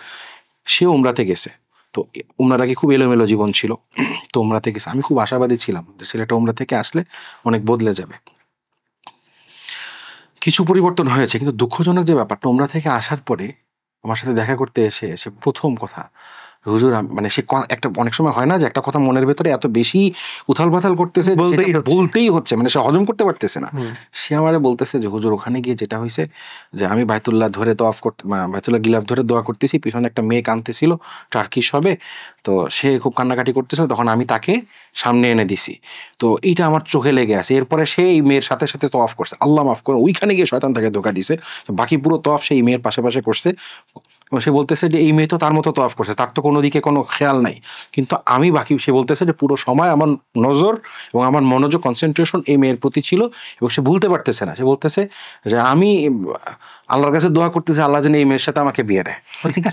A: সে উমরাতে গেছে। তো উমরার আগে খুব এলোমেলো জীবন ছিল, তো উমরাতে গেছে। আমি খুব আশাবাদী ছিলাম যে ছেলেটা উমরা থেকে আসলে অনেক বদলে যাবে। কিছু পরিবর্তন হয়েছে, কিন্তু দুঃখজনক যে ব্যাপারটা, উমরা থেকে আসার পরে আমার সাথে দেখা করতে এসে সে প্রথম কথা, হুজুর মানে সে একটা অনেক সময় হয় না যে একটা কথা মনের ভেতরে এত বেশি উথাল পাথাল করতেছে, বলতেই হচ্ছে, মানে সে হজম করতে পারতেছে না। সে আমারে বলতেছে যে হুজুর ওখানে গিয়ে যেটা হয়েছে যে আমি বাইতুল্লাহ ধরে তওয়াফ করতে, বাইতুল্লাহ গিলাফ ধরে দোয়া করতেছি, পিছনে একটা মেয়ে কাঁদতেছিল, টার্কিশ হবে, তো সে খুব কান্নাকাটি করতেছিল, তখন আমি তাকে সামনে এনে দিছি, তো এইটা আমার চোখে লেগে আছে। এরপরে সে এই মেয়ের সাথে সাথে তওয়াফ করছে, আল্লাহ মাফ করে, ওইখানে গিয়ে শয়তান তাকে ধোঁকা দিছে, বাকি পুরো তওয়াফ সেই মেয়ের পাশে পাশে করছে। সে বলতেছে যে এই মেয়ে তো তার মতো তওয়াফ করছে, তার তো কোনো দিকে কোনো খেয়াল নাই, কিন্তু আমি বাকি, সে বলতেছে যে পুরো সময় আমার নজর এবং আমার মনোযোগ, কনসেন্ট্রেশন এই মেয়ের প্রতি ছিল, এবং সে ভুলতে পারতেছে না। সে বলতেছে যে আমি আল্লাহর কাছে দোয়া করতেছি আল্লাহ যেন এই মেয়ের সাথে আমাকে বিয়ে দেয়।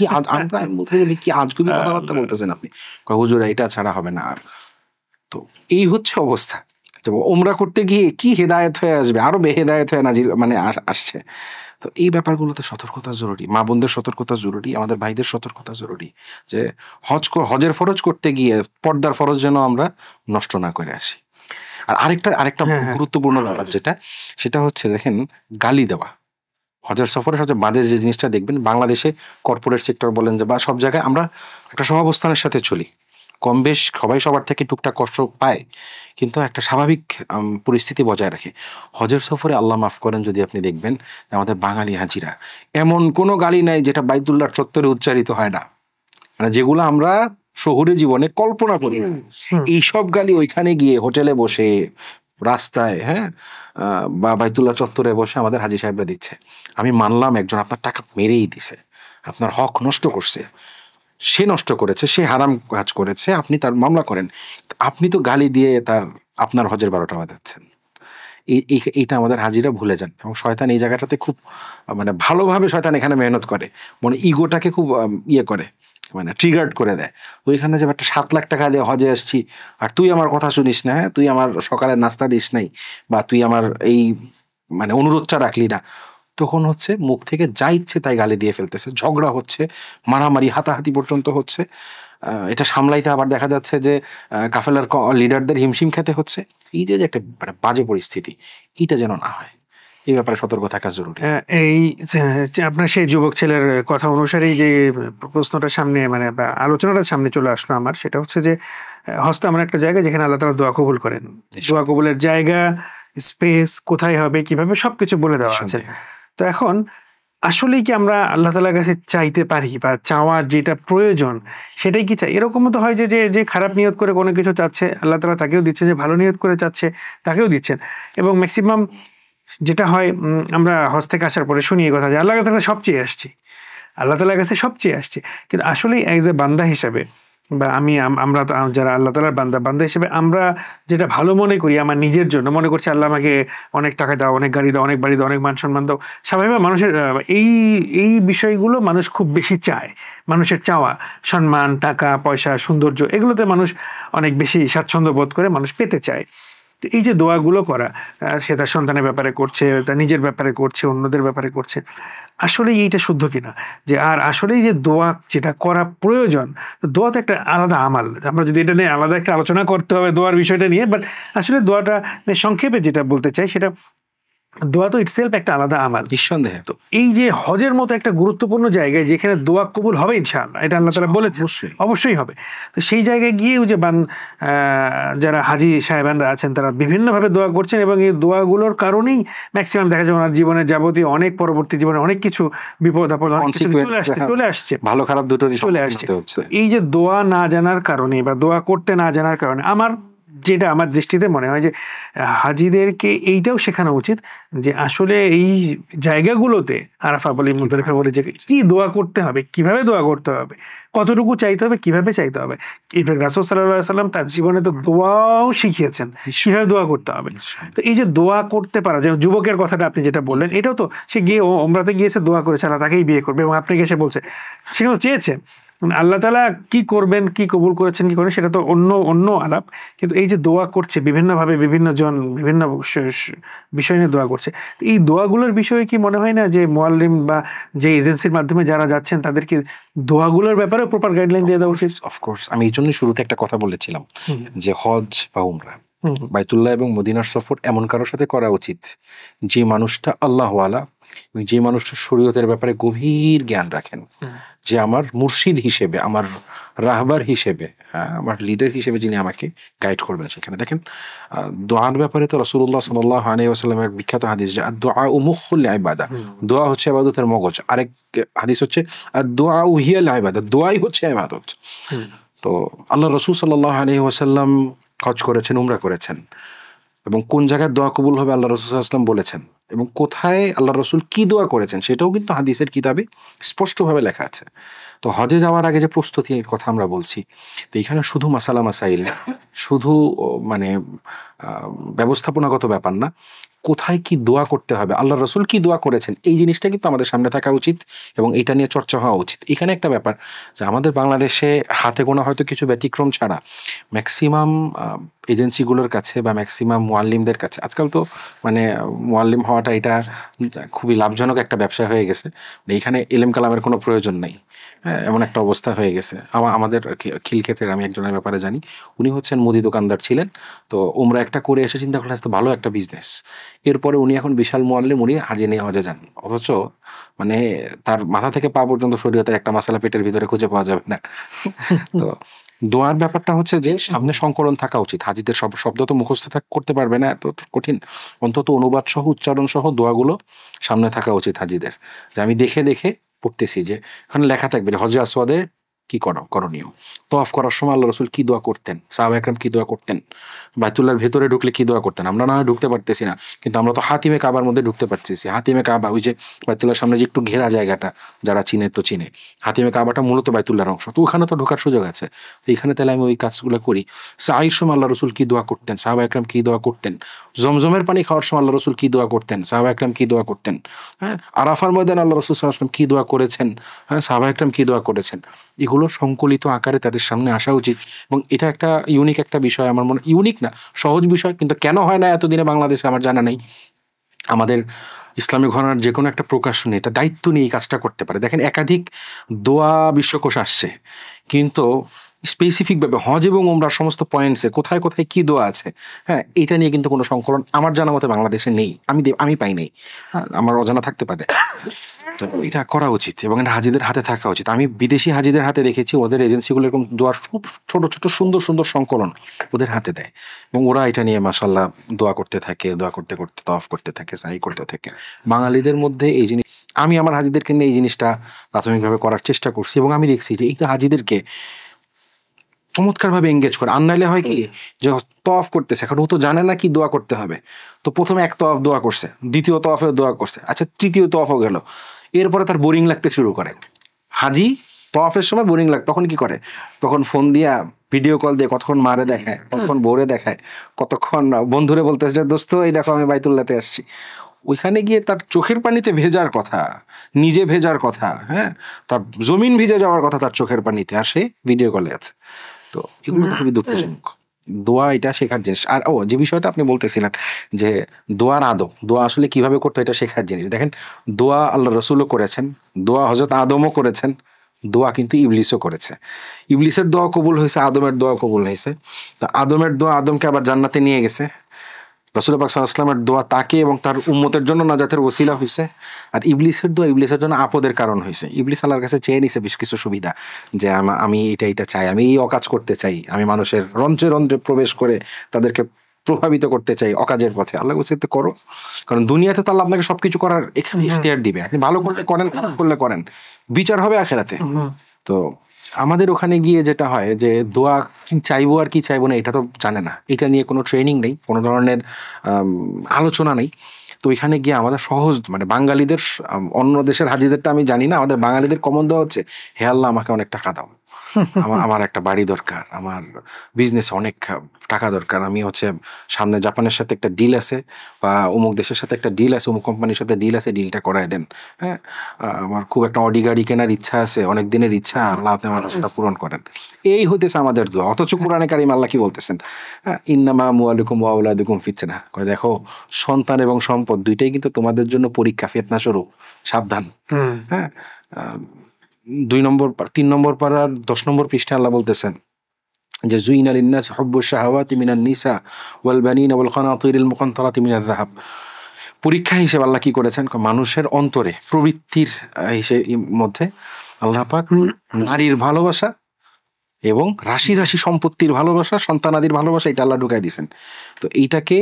A: কি আমরা বলতেছি যে কি আজগুবি কথাবার্তা বলতেছেন আপনি? হুজুর এটা ছাড়া হবে না। তো এই হচ্ছে অবস্থা। তো ওমরা করতে গিয়ে কি হেদায়েত হয়ে আসবে, আরো বেহেদায়েত হয়ে নাজিল মানে আসছে। তো এই ব্যাপারগুলোতে সতর্কতা জরুরি, মা বোনদের সতর্কতা জরুরি, আমাদের ভাইদের সতর্কতা জরুরি, যে হজের ফরজ করতে গিয়ে পর্দার ফরজ যেন আমরা নষ্ট না করে আসি। আর আরেকটা গুরুত্বপূর্ণ ব্যাপার যেটা, সেটা হচ্ছে দেখেন গালি দেওয়া। হজের সফরে সবচেয়ে বাজে যে জিনিসটা দেখবেন, বাংলাদেশে কর্পোরেট সেক্টর বলেন যে বা সব জায়গায় আমরা একটা সহাবস্থানের সাথে চলি, কম বেশ সবাই সবার থেকে টুকটাক কষ্ট পায়, কিন্তু একটা স্বাভাবিক পরিস্থিতি বজায় রাখে। হজের সফরে আল্লাহ মাফ করেন যদি আপনি দেখবেন আমাদের বাঙালি হাজিরা এমন কোনো গালি নাই যেটা বাইতুল্লাহর চত্বরে উচ্চারিত হয় না, মানে যেগুলো আমরা শহুরে জীবনে কল্পনা করি। এইসব গালি ওইখানে গিয়ে হোটেলে বসে, রাস্তায়, বা বাইতুল্লাহ চত্বরে বসে আমাদের হাজি সাহেবরা দিচ্ছে। আমি মানলাম একজন আপনার টাকা মেরেই দিছে, আপনার হক নষ্ট করছে, সে নষ্ট করেছে, সে হারাম কাজ করেছে, আপনি তার মামলা করেন, আপনি তো গালি দিয়ে আপনার হজের 12টা বাজাচ্ছেন। এইটা আমাদের হাজিরা ভুলে যান। এবং শয়তান এই জায়গাটাতে খুব মানে ভালোভাবে শয়তান এখানে মেহনত করে, মানে ইগোটাকে খুব করে, মানে ট্রিগার্ড করে দেয়। ওইখানে যে একটা 7 লাখ টাকা দিয়ে হজে আসছি আর তুই আমার কথা শুনিস না, তুই আমার সকালের নাস্তা দিস নাই, বা তুই আমার এই মানে অনুরোধটা রাখলি না, তখন হচ্ছে মুখ থেকে যা ইচ্ছে তাই গালি দিয়ে ফেলতেছে, ঝগড়া হচ্ছে, মারামারি হাতাহাতি পর্যন্ত হচ্ছে। এটা সামলাইতে আবার দেখা যাচ্ছে যে কাফেলার লিডারদের হিমশিম খেতে হচ্ছে। এই যে একটা বাজে পরিস্থিতি, এইটা যেন না হয়, এই ব্যাপারে সতর্ক থাকা জরুরি।
B: এই আপনার সেই যুবক ছেলের কথা অনুসারেই যে প্রশ্নটা সামনে মানে বা আলোচনাটা সামনে চলে আসলো আমার, সেটা হচ্ছে যে হজ তো এমন একটা জায়গা যেখানে আল্লাহ তাআলা দোয়া কবুল করেন। দোয়া কবুলের জায়গা, স্পেস, কোথায় হবে, কিভাবে, সবকিছু বলে দেওয়া আছে। তো এখন আসলেই কি আমরা আল্লাহ তাআলার কাছে চাইতে পারি, বা চাওয়ার যেটা প্রয়োজন সেটাই কি চাই? এরকমও তো হয় যে যে খারাপ নিয়ত করে কোনো কিছু চাচ্ছে, আল্লাহ তাআলা তাকেও দিচ্ছে, যে ভালো নিয়ত করে চাচ্ছে তাকেও দিচ্ছেন। এবং ম্যাক্সিমাম যেটা হয়, আমরা হজ থেকে আসার পরে শুনি এই কথা যে আল্লাহ তাআলা সব চেয়ে আসছি, আল্লাহ তাআলার কাছে সব চেয়ে আসছি। কিন্তু আসলেই অ্যাজ এ বান্দা হিসাবে, বা আমরা যারা আল্লাহ তাআলার বান্দা হিসেবে, আমরা যেটা ভালো মনে করি আমার নিজের জন্য, মনে করছি আল্লাহ আমাকে অনেক টাকা দাও, অনেক গাড়ি দাও, অনেক বাড়ি দাও, অনেক মান সম্মান দাও। স্বাভাবিকভাবে মানুষের এই বিষয়গুলো মানুষ খুব বেশি চায়। মানুষের চাওয়া, সম্মান, টাকা পয়সা, সৌন্দর্য, এগুলোতে মানুষ অনেক বেশি স্বাচ্ছন্দ্য বোধ করে, মানুষ পেতে চায়। তো এই যে দোয়াগুলো করা, সে তার সন্তানের ব্যাপারে করছে, তার নিজের ব্যাপারে করছে, অন্যদের ব্যাপারে করছে, আসলে এইটা শুদ্ধ কিনা? যে আর আসলেই যে দোয়া যেটা করা প্রয়োজন, দোয়া তো একটা আলাদা আমাল। আমরা যদি এটা নিয়ে আলাদা একটা আলোচনা করতে হবে দোয়ার বিষয়টা নিয়ে, বাট আসলে দোয়াটা সংক্ষেপে যেটা বলতে চাই, সেটা দোয়া তো ইটসেলফ একটা আলাদা আমাল,
A: নিঃসন্দেহে।
B: তো এই যে হজের মতো একটা গুরুত্বপূর্ণ জায়গায় যেখানে দোয়া কবুল হবে ইনশাআল্লাহ, এটা আল্লাহ তাআলা বলেছেন, অবশ্যই হবে। তো সেই জায়গায় গিয়েও যে যারা হাজি সাহেবানরা আছেন তারা বিভিন্নভাবে দোয়া করছেন, এবং এই দোয়াগুলোর কারণেই ম্যাক্সিমাম দেখা যায় ওনার জীবনের যাবতীয় অনেক পরবর্তী জীবনে অনেক কিছু বিপদ আপদ চলে আসছে,
A: ভালো খারাপ দুটোরই
B: চলে আসছে। এই যে দোয়া না জানার কারণে বা দোয়া করতে না জানার কারণে, যেটা আমার দৃষ্টিতে মনে হয় যে হাজিদেরকে এইটাও শেখানো উচিত যে আসলে এই জায়গাগুলোতে আরাফা বলি, মুজদালিফা বলি, যে কি দোয়া করতে হবে, কিভাবে দোয়া করতে হবে, কতটুকু চাইতে হবে, কিভাবে চাইতে হবে। ইনফ্যাক্ট রাসূল সাল্লাল্লাহু আলাইহি ওয়াসাল্লাম তার জীবনে তো দোয়াও শিখিয়েছেন, কিভাবে দোয়া করতে হবে। তো এই যে দোয়া করতে পারা, যেমন যুবকের কথাটা আপনি যেটা বললেন, এটাও তো সে গিয়ে ওমরাতে গিয়েছে, দোয়া করেছে আল্লাহ তাকেই বিয়ে করবে, এবং আপনাকে এসে বলছে সেগুলো চেয়েছে। আল্লাহ তাআলা কি করবেন, কি কবুল করেছেন, কি করেন, সেটা তো অন্য আলাপ। কিন্তু এই যে দোয়া করছে বিভিন্নভাবে, বিভিন্ন জন বিভিন্ন বিষয় নিয়ে দোয়া করছে, এই দোয়াগুলোর বিষয়ে কি মনে হয় না যে মুআল্লিম বা যে এজেন্সির মাধ্যমে যারা যাচ্ছেন তাদেরকে দোয়াগুলোর ব্যাপারে প্রপার গাইডলাইন দিয়ে দেওয়া উচিত?
A: অফকোর্স, আমি এই জন্যই শুরুতে একটা কথা বলেছিলাম যে হজ বা উমরা, বাইতুল্লাহ এবং মদিনার সফর এমন কারোর সাথে করা উচিত যে মানুষটা আল্লাহওয়ালা, যে মানুষটা শরীয়তের ব্যাপারে গভীর জ্ঞান রাখেন, যে আমার মুর্শিদ হিসেবে, আমার রাহবার হিসেবে, আমার লিডার হিসেবে যিনি আমাকে গাইড করবেন সেখানে। দেখেন দোয়ার ব্যাপারে তো রাসূলুল্লাহ সাল্লাল্লাহু আলাইহি ওয়াসাল্লামের বিখ্যাত হাদিস যে আদ-দুআ মুখুল ইবাদা, দোয়া হচ্ছে ইবাদতের মগজ। আরেক হাদিস হচ্ছে আদ-দুআ হিয়াল ইবাদা, দোয়াই হচ্ছে ইবাদত। তো আল্লাহ রাসূল সাল্লাল্লাহু আলাইহি ওয়াসাল্লাম হজ করেছেন, উমরা করেছেন, এবং কোন জায়গায় দোয়া কবুল হবে আল্লাহ রাসূল সাল্লাল্লাহু আলাইহি ওয়াসাল্লাম বলেছেন, এবং কোথায় আল্লাহ রাসূল কি দোয়া করেছেন সেটাও কিন্তু হাদিসের কিতাবে স্পষ্টভাবে লেখা আছে। তো হজে যাওয়ার আগে যে প্রস্তুতির কথা আমরা বলছি, তো এখানে শুধু মাসালা মাসাইল, শুধু মানে ব্যবস্থাপনাগত ব্যাপার না, কোথায় কি দোয়া করতে হবে, আল্লাহ রাসূল কি দোয়া করেছেন, এই জিনিসটা কিন্তু আমাদের সামনে থাকা উচিত, এবং এটা নিয়ে চর্চা হওয়া উচিত। এখানে একটা ব্যাপার যে আমাদের বাংলাদেশে হাতে গোনা হয়তো কিছু ব্যতিক্রম ছাড়া ম্যাক্সিমাম এজেন্সিগুলোর কাছে বা ম্যাক্সিমাম মুআল্লিমদের কাছে, আজকাল তো মানে মুআল্লিম হওয়াটা এটা খুবই লাভজনক একটা ব্যবসা হয়ে গেছে, এইখানে এলেম কালামের কোনো প্রয়োজন নেই। হ্যাঁ, এমন একটা অবস্থা হয়ে গেছে। আমাদের খিলক্ষেতের আমি একজনের ব্যাপারে জানি, উনি হচ্ছেন মুদি দোকানদার ছিলেন, তো উমরা একটা করে এসে চিন্তা করলেন তো ভালো একটা বিজনেস, এরপরে উনি এখন বিশাল মুআল্লিম, উনি হাজে নিয়ে হজে যান, অথচ মানে তার মাথা থেকে পা পর্যন্ত শরীয়তের একটা মাসালা পেটের ভিতরে খুঁজে পাওয়া যাবে না। তো দোয়ার ব্যাপারটা হচ্ছে যে সামনে সংকলন থাকা উচিত। হাজিদের সব শব্দ তো মুখস্থ করতে পারবে না, এত কঠিন, অন্তত অনুবাদ সহ উচ্চারণ সহ দোয়াগুলো সামনে থাকা উচিত হাজিদের, যে আমি দেখে দেখে পড়তেছি যে এখানে লেখা থাকবে হজে আসওয়াদে কি করণীয়, তওয়াফ করার সময় আল্লাহ রসুল কি দোয়া করতেন, সাহাবা একরাম কি দোয়া করতেন, বাইতুল্লাহর ভেতরে ঢুকলে কি দোয়া করতেন। আমরা না হয় ঢুকতে পারতেছি না, কিন্তু আমরা তো হাতিমে কাবার মধ্যে ঢুকতে পারতেছি। হাতিমে কাবা ওই যে বাইতুল্লাহর সামনে যে একটু ঘেরা জায়গাটা, যারা চিনে তো চিনে, হাতিমে কাবাটা মূলত বাইতুল্লাহর অংশ, তো ওখানে তো ঢোকার সুযোগ আছে। তো এখানে তাহলে আমি ওই কাজগুলো করি। সাঈর সময় আল্লাহ রসুল কি দোয়া করতেন, সাহাবা একরাম কি দোয়া করতেন, জমজমের পানি খাওয়ার সময় আল্লাহ রসুল কি দোয়া করতেন, সাহাবা একরাম কি দোয়া করতেন, হ্যাঁ, আরাফার ময়দানে আল্লাহ রসুল সাল্লাল্লাহু আলাইহি ওয়াসাল্লাম কি দোয়া করেছেন, হ্যাঁ, সাহাবা একরাম কি দোয়া করেছেন, এগুলো সংকলিত আকারে তাদের সামনে আসা উচিত। এবং এটা একটা ইউনিক একটা বিষয়, আমার মনে ইউনিক না, সহজ বিষয়, কিন্তু কেন হয় না এতদিনে বাংলাদেশে আমার জানা নেই। আমাদের ইসলামী ঘরানার যে কোনো একটা প্রকাশনী এটা দায়িত্ব নিয়ে এই কাজটা করতে পারে। দেখেন একাধিক দোয়া বিশ্বকোষ আসছে, কিন্তু স্পেসিফিকভাবে হজ এবং ওমরার সমস্ত পয়েন্টসে কোথায় কোথায় কী দোয়া আছে, হ্যাঁ, এটা নিয়ে কিন্তু কোনো সংকলন আমার জানা মতে বাংলাদেশে নেই, আমি পাই নাই, হ্যাঁ, আমার অজানা থাকতে পারে। তো এটা করা উচিত এবং এটা হাজিদের হাতে থাকা উচিত। আমি বিদেশি হাজিদের হাতে দেখেছি, ওদের এজেন্সিগুলো এরকম দোয়ার খুব ছোট ছোট সুন্দর সুন্দর সংকলন ওদের হাতে দেয়, এবং ওরা এটা নিয়ে মাশাআল্লাহ দোয়া করতে থাকে, দোয়া করতে করতে তওয়াফ করতে থাকে, সাই করতে থাকে। বাঙালিদের মধ্যে এই জিনিস, আমি আমার হাজিদেরকে নিয়ে এই জিনিসটা প্রাথমিকভাবে করার চেষ্টা করছি, এবং আমি দেখছি যে এইটা হাজিদেরকে চমৎকারভাবে এঙ্গেজ করে। আননাইলে হয় কি যে তওয়াফ করতেছে, এখন ও তো জানে না কি দোয়া করতে হবে, তো প্রথমে এক তওয়াফ দোয়া করছে, দ্বিতীয় তওয়াফেও দোয়া করছে, আচ্ছা তৃতীয় তওয়াফও গেল, এরপরে তার বোরিং লাগতে শুরু করে। হাজি তওয়াফের সময় বোরিং লাগে, তখন কি করে, তখন ফোন দিয়া ভিডিও কল দিয়ে কতক্ষণ মারে দেখায়, কতক্ষণ বোরে দেখায়, কতক্ষণ বন্ধুরে বলতেছে দোস্ত এই দেখো আমি বাইতুল্লাহতে আসছি। ওইখানে গিয়ে তার চোখের পানিতে ভেজার কথা, নিজে ভেজার কথা, হ্যাঁ, তার জমিন ভিজে যাওয়ার কথা তার চোখের পানিতে, আর সে ভিডিও কলে আছে। তো এগুলো তো খুবই দুঃখজনক। দোয়া এটা শেখার জিনিস। আর যে বিষয়টা আপনি বলতেছিলেন যে দোয়ার আদব, দোয়া আসলে কিভাবে করতে এটা শেখার জিনিস। দেখেন দোয়া আল্লাহ রসুলও করেছেন, দোয়া হযরত আদমও করেছেন, দোয়া কিন্তু ইবলিসও করেছে। ইবলিসের দোয়া কবুল হয়েছে, আদমের দোয়া কবুল হয়েছে। তা আদমের দোয়া আদমকে আবার জান্নাতে নিয়ে গেছে, রাসূল পাক সাল্লাল্লাহু আলাইহি ওয়াসাল্লামের দোয়া তাকে এবং তার উম্মতের জন্য নাজাতের ওসিলা হয়েছে। আর ইবলিসের দোয়া ইবলিসের জন্য আপদের কারণ হয়েছে। ইবলিস আল্লাহর কাছে চেয়ে নিছে বেশ কিছু সুবিধা, যে আমি এটা চাই, আমি এই অকাজ করতে চাই, আমি মানুষের রন্ধ্রে রন্ধ্রে প্রবেশ করে তাদেরকে প্রভাবিত করতে চাই অকাজের পথে। আল্লাহ বলছে তো করো, কারণ দুনিয়াতে তো আল্লাহ আপনাকে সবকিছু করার এখানে ইখতিয়ার দিবে, আপনি ভালো করলে করেন, খারাপ করলে করেন, বিচার হবে আখিরাতে। তো আমাদের ওখানে গিয়ে যেটা হয় যে দোয়া কি চাইবো আর কি চাইবো না এটা তো জানে না, এটা নিয়ে কোনো ট্রেনিং নেই, কোনো ধরনের আলোচনা নেই। তো ওইখানে গিয়ে আমাদের সহজ মানে বাঙালিদের, অন্য দেশের হাজিদেরটা আমি জানি না, আমাদের বাঙালিদের কমন দেওয়া হচ্ছে হে আল্লাহ আমাকে অনেক টাকা দাও, আমার একটা বাড়ি দরকার, আমার বিজনেস অনেক টাকা দরকার, আমি হচ্ছে সামনে জাপানের সাথে একটা ডিল আছে বা অমুক দেশের সাথে একটা ডিল আছে, অমুক কোম্পানির সাথে ডিল আছে, ডিলটা করায় দেন, হ্যাঁ, আমার খুব একটা অডি গাড়ি কেনার ইচ্ছা আছে, অনেক দিনের ইচ্ছা, আল্লাহ আপনি আমার সেটা পূরণ করেন। এই হইতেছে আমাদের দোয়া। অথচ কোরআনে কারিম আল্লাহ কি বলতেছেন, হ্যাঁ, ইন্নামা আমওয়ালুকুম ওয়া আওলাদুকুম ফিতনা, কয় দেখো সন্তান এবং সম্পদ দুইটাই কিন্তু তোমাদের জন্য পরীক্ষা, ফিতনা স্বরূপ, সাবধান। হ্যাঁ, 3 নম্বর পারার 10 নম্বর পৃষ্ঠা আল্লাহ বলতেছেন যে যুইনা লিন্নাস হুব্বুশ শাহাওয়াতি মিনান নিসা ওয়াল বানিনা ওয়াল কানাতিরিল মুকানতারাতি মিনাজ যাহাব। পরীক্ষা হিসেবে আল্লাহ কি করেছেন, মানুষের অন্তরে প্রবৃত্তির মধ্যে আল্লাহ পাক নারীর ভালোবাসা এবং রাশি রাশি সম্পত্তির ভালোবাসা, সন্তানাদির ভালোবাসা, এটা আল্লাহ ঢুকাই দিয়েছেন। তো এইটাকে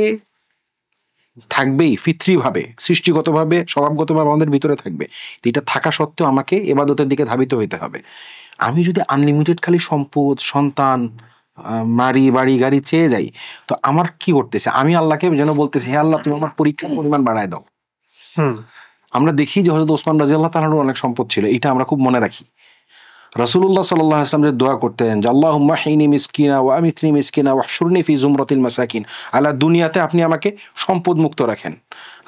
A: থাকবেই ফিতরিভাবে, সৃষ্টিগতভাবে, স্বভাবগতভাবে আমাদের ভিতরে থাকবে। তো এটা থাকা সত্ত্বেও আমাকে ইবাদতের দিকে ধাবিত হইতে হবে। আমি যদি আনলিমিটেড খালি সম্পদ, সন্তান, নারী, বাড়ি, গাড়ি চেয়ে যাই, তো আমার কি করতেছে, আমি আল্লাহকে যেন বলতেছি হে আল্লাহ তুমি আমার পরীক্ষার পরিমাণ বাড়ায় দাও। আমরা দেখি যে হযরত ওসমান রাদিয়াল্লাহু তাআলার অনেক সম্পদ ছিল, এটা আমরা খুব মনে রাখি। রাসূলুল্লাহ সাল্লাল্লাহু আলাইহি ওয়াসাল্লাম যে দোয়া করতেন যে আল্লাহুম্মা হিনি মিসকিনা ওয়া আমিতনি মিসকিনা ওয়াহশুরনি ফি জুমরাতিল মাসাকিন, আল্লাহ দুনিয়াতে আপনি আমাকে সম্পদ মুক্ত রাখেন,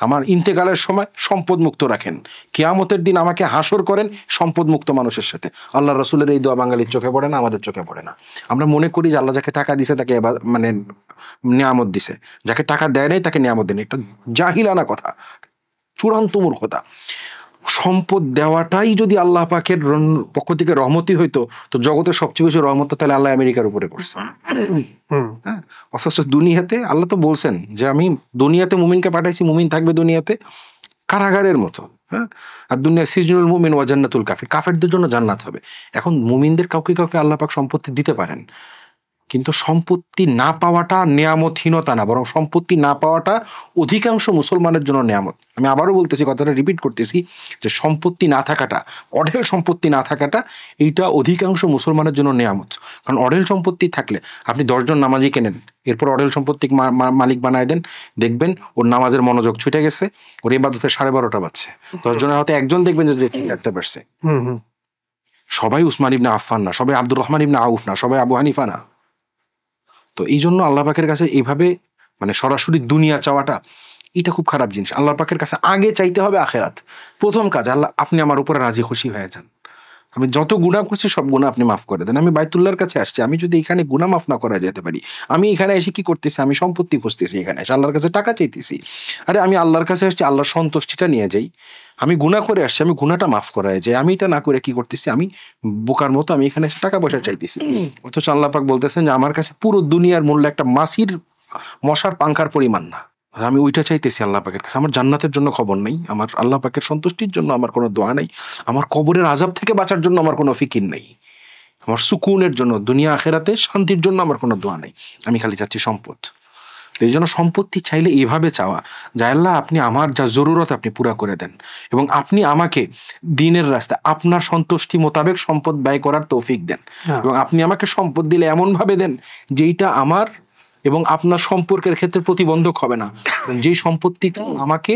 A: আমার ইন্তেকালের সময় সম্পদ মুক্ত রাখেন, কিয়ামতের দিন আমাকে হাসর করেন সম্পদ মুক্ত মানুষের সাথে। আল্লাহ রাসূলের এই দোয়া বাঙালির চোখে পড়ে না, আমাদের চোখে পড়ে না। আমরা মনে করি যে আল্লাহ যাকে টাকা দিছে তাকে মানে নিয়ামত দিছে, যাকে টাকা দেয় নাই তাকে নিয়ামত দেন, এটা জাহিলানা কথা, চূড়ান্ত মূর্খতা। সম্পদ দেওয়াটাই যদি আল্লাহ পাকের পক্ষ থেকে রহমতি হইতো, তো জগতের সবচেয়ে বেশি রহমত তাহলে আল্লাহ আমেরিকার উপরে করছে। হ্যাঁ, অথচ দুনিয়াতে আল্লাহ তো বলছেন যে আমি দুনিয়াতে মুমিনকে পাঠাইছি, মুমিন থাকবে দুনিয়াতে কারাগারের মতো। হ্যাঁ, আর দুনিয়া সিজনুল মুমিন ওয়া জান্নাতুল কাফির, কাফেরদের জন্য জান্নাত হবে। এখন মুমিনদের কাউকে কাউকে আল্লাহ পাক সম্পত্তি দিতে পারেন, কিন্তু সম্পত্তি না পাওয়াটা নিয়ামতহীনতা না, বরং সম্পত্তি না পাওয়াটা অধিকাংশ মুসলমানের জন্য নিয়ামত। আমি আবারও বলতেছি, কথাটা রিপিট করতেছি, যে সম্পত্তি না থাকাটা, অঢেল সম্পত্তি না থাকাটা, এইটা অধিকাংশ মুসলমানের জন্য নিয়ামত। কারণ অঢেল সম্পত্তি থাকলে আপনি 10 জন নামাজি কেনেন, এরপর অঢেল সম্পত্তি মালিক বানায় দেন, দেখবেন ওর নামাজের মনোযোগ ছুটে গেছে, ওর ইবাদতে 12:30 বাজছে। 10 জনের হয়তো একজন দেখবেন যে ঠিক রাখতে পারছে। সবাই উসমান ইবনে আফফান না, সবাই আব্দুর রহমান ইবনে আউফ না, সবাই আবু হানিফা না। তো এই জন্য আল্লাহ পাকের কাছে এইভাবে মানে সরাসরি দুনিয়া চাওয়াটা এটা খুব খারাপ জিনিস। আল্লাহ পাকের কাছে আগে চাইতে হবে আখেরাত। প্রথম কাজ, আল্লাহ আপনি আমার উপরে রাজি খুশি হয়ে যান, আমি যত গুনাহ করছি সব গুনাহ আপনি মাফ করে দেন। আমি বাইতুল্লাহর কাছে আসছি, আমি যদি এখানে গুনাহ মাফ না করা যেতে পারি, আমি এখানে এসে কি করতেছি, আমি সম্পত্তি খুঁজতেছি, এখানে এসে আল্লাহর কাছে টাকা চাইতেছি। আরে আমি আল্লাহর কাছে আসছি, আল্লাহর সন্তুষ্টিটা নিয়ে যাই। আমি গুনাহ করে আসছি, আমি গুনাহটা মাফ করায় যাই। আমি এটা না করে কি করতেছি, আমি বোকার মতো আমি এখানে এসে টাকা পয়সা চাইতেছি। অথচ আল্লাহ পাক বলতেছেন যে আমার কাছে পুরো দুনিয়ার মূল্য একটা মশার পাংখার পরিমাণ না। আমি ওইটা চাইতেছি আল্লাহ পাকের কাছে। আমার জান্নাতের জন্য খবর নেই, আমার আল্লাহ পাকের সন্তুষ্টির জন্য আমার কোনো দোয়া নেই, আমার কবরের আযাব থেকে বাঁচার জন্য আমার কোনো ফিকির নেই, আমার সুকুনের জন্য দুনিয়া আখেরাতে শান্তির জন্য আমার কোনো দোয়া নেই। আমি খালি চাচ্ছি সম্পদ। তো এই জন্য সম্পত্তি চাইলে এইভাবে চাওয়া যে আল্লাহ আপনি আমার যা জরুরত আপনি পুরা করে দেন, এবং আপনি আমাকে দিনের রাস্তায় আপনার সন্তুষ্টি মোতাবেক সম্পদ ব্যয় করার তৌফিক দেন, এবং আপনি আমাকে সম্পদ দিলে এমনভাবে দেন যেইটা আমার এবং আপনার সম্পর্কের ক্ষেত্রে প্রতিবন্ধক হবে না, যেই সম্পত্তিটা আমাকে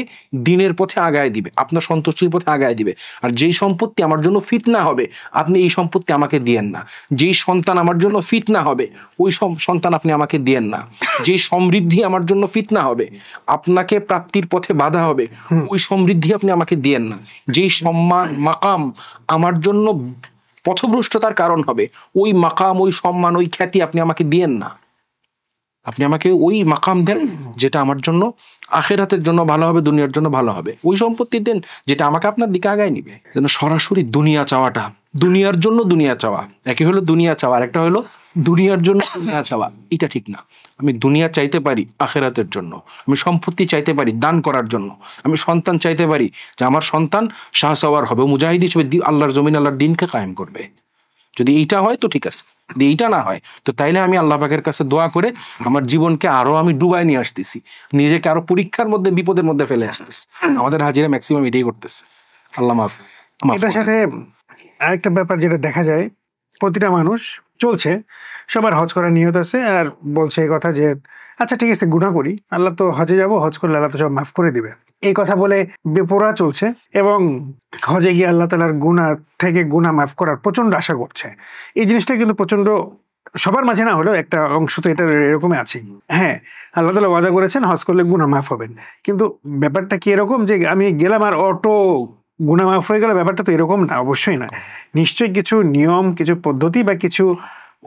A: দিনের পথে আগায় দিবে, আপনার সন্তুষ্টির পথে আগায় দিবে। আর যেই সম্পত্তি আমার জন্য ফিতনা হবে, আপনি এই সম্পত্তি আমাকে দিয়েন না। যেই সন্তান আমার জন্য ফিতনা হবে, ওই সন্তান আপনি আমাকে দিয়েন না। যেই সমৃদ্ধি আমার জন্য ফিতনা হবে, আপনাকে প্রাপ্তির পথে বাধা হবে, ওই সমৃদ্ধি আপনি আমাকে দিয়েন না। যেই সম্মান মাকাম আমার জন্য পথভ্রষ্টতার কারণ হবে, ওই মাকাম, ওই সম্মান, ওই খ্যাতি আপনি আমাকে দিয়েন না। আপনি আমাকে ওই মাকাম দেন যেটা আমার জন্য আখেরাতের জন্য ভালো হবে, দুনিয়ার জন্য ভালো হবে। ওই সম্পত্তি দেন যেটা আমাকে আপনার দিকে আগায় নিবে। যেন সরাসরি দুনিয়া চাওয়াটা, দুনিয়ার জন্য দুনিয়া চাওয়া, একই হলো দুনিয়া চাওয়া, আর একটা হলো দুনিয়ার জন্য দুনিয়া চাওয়া, এটা ঠিক না। আমি দুনিয়া চাইতে পারি আখেরাতের জন্য, আমি সম্পত্তি চাইতে পারি দান করার জন্য, আমি সন্তান চাইতে পারি যে আমার সন্তান শাহসাওয়ার হবে, মুজাহিদ হিসেবে আল্লাহর জমিন আল্লাহর দিনকে কায়েম করবে। যদি এইটা হয় তো ঠিক আছে, যদি এইটা না হয় তো তাইলে আমি আল্লাহ পাকের কাছে দোয়া করে আমার জীবনকে আরো আমি ডুবাই নিয়ে আসতেছি, নিজেকে আরো পরীক্ষার মধ্যে বিপদের মধ্যে ফেলে আসতেছি। আমাদের হাজিরা ম্যাক্সিমাম এটাই করতেছে। আল্লাহ মাফ।
B: এটার সাথে আরেকটা ব্যাপার যেটা দেখা যায়, প্রতিটা মানুষ চলছে, সবার হজ করার নিয়ত আছে, আর বলছে এই কথা যে আচ্ছা ঠিক আছে গুনাহ করি, আল্লাহ তো হজে যাব, হজ করলে আল্লাহ তো সব মাফ করে দিবে, এই কথা বলে বেপরোয়া চলছে, এবং হজে গিয়ে আল্লাহ তাআলার গুনাহ থেকে গুনাহ মাফ করার প্রচন্ড আশা করছে। এই জিনিসটা কিন্তু প্রচন্ড সবার মাঝে না হলেও একটা অংশ তো এটা এরকমই আছে। হ্যাঁ, আল্লাহ তাআলা ওয়াদা করেছেন হজ করলে গুনাহ মাফ হবেন, কিন্তু ব্যাপারটা কি এরকম যে আমি গেলাম আর অটো গুনাহ মাফ হয়ে গেল? ব্যাপারটা তো এরকম না, অবশ্যই না। নিশ্চয়ই কিছু নিয়ম, কিছু পদ্ধতি বা কিছু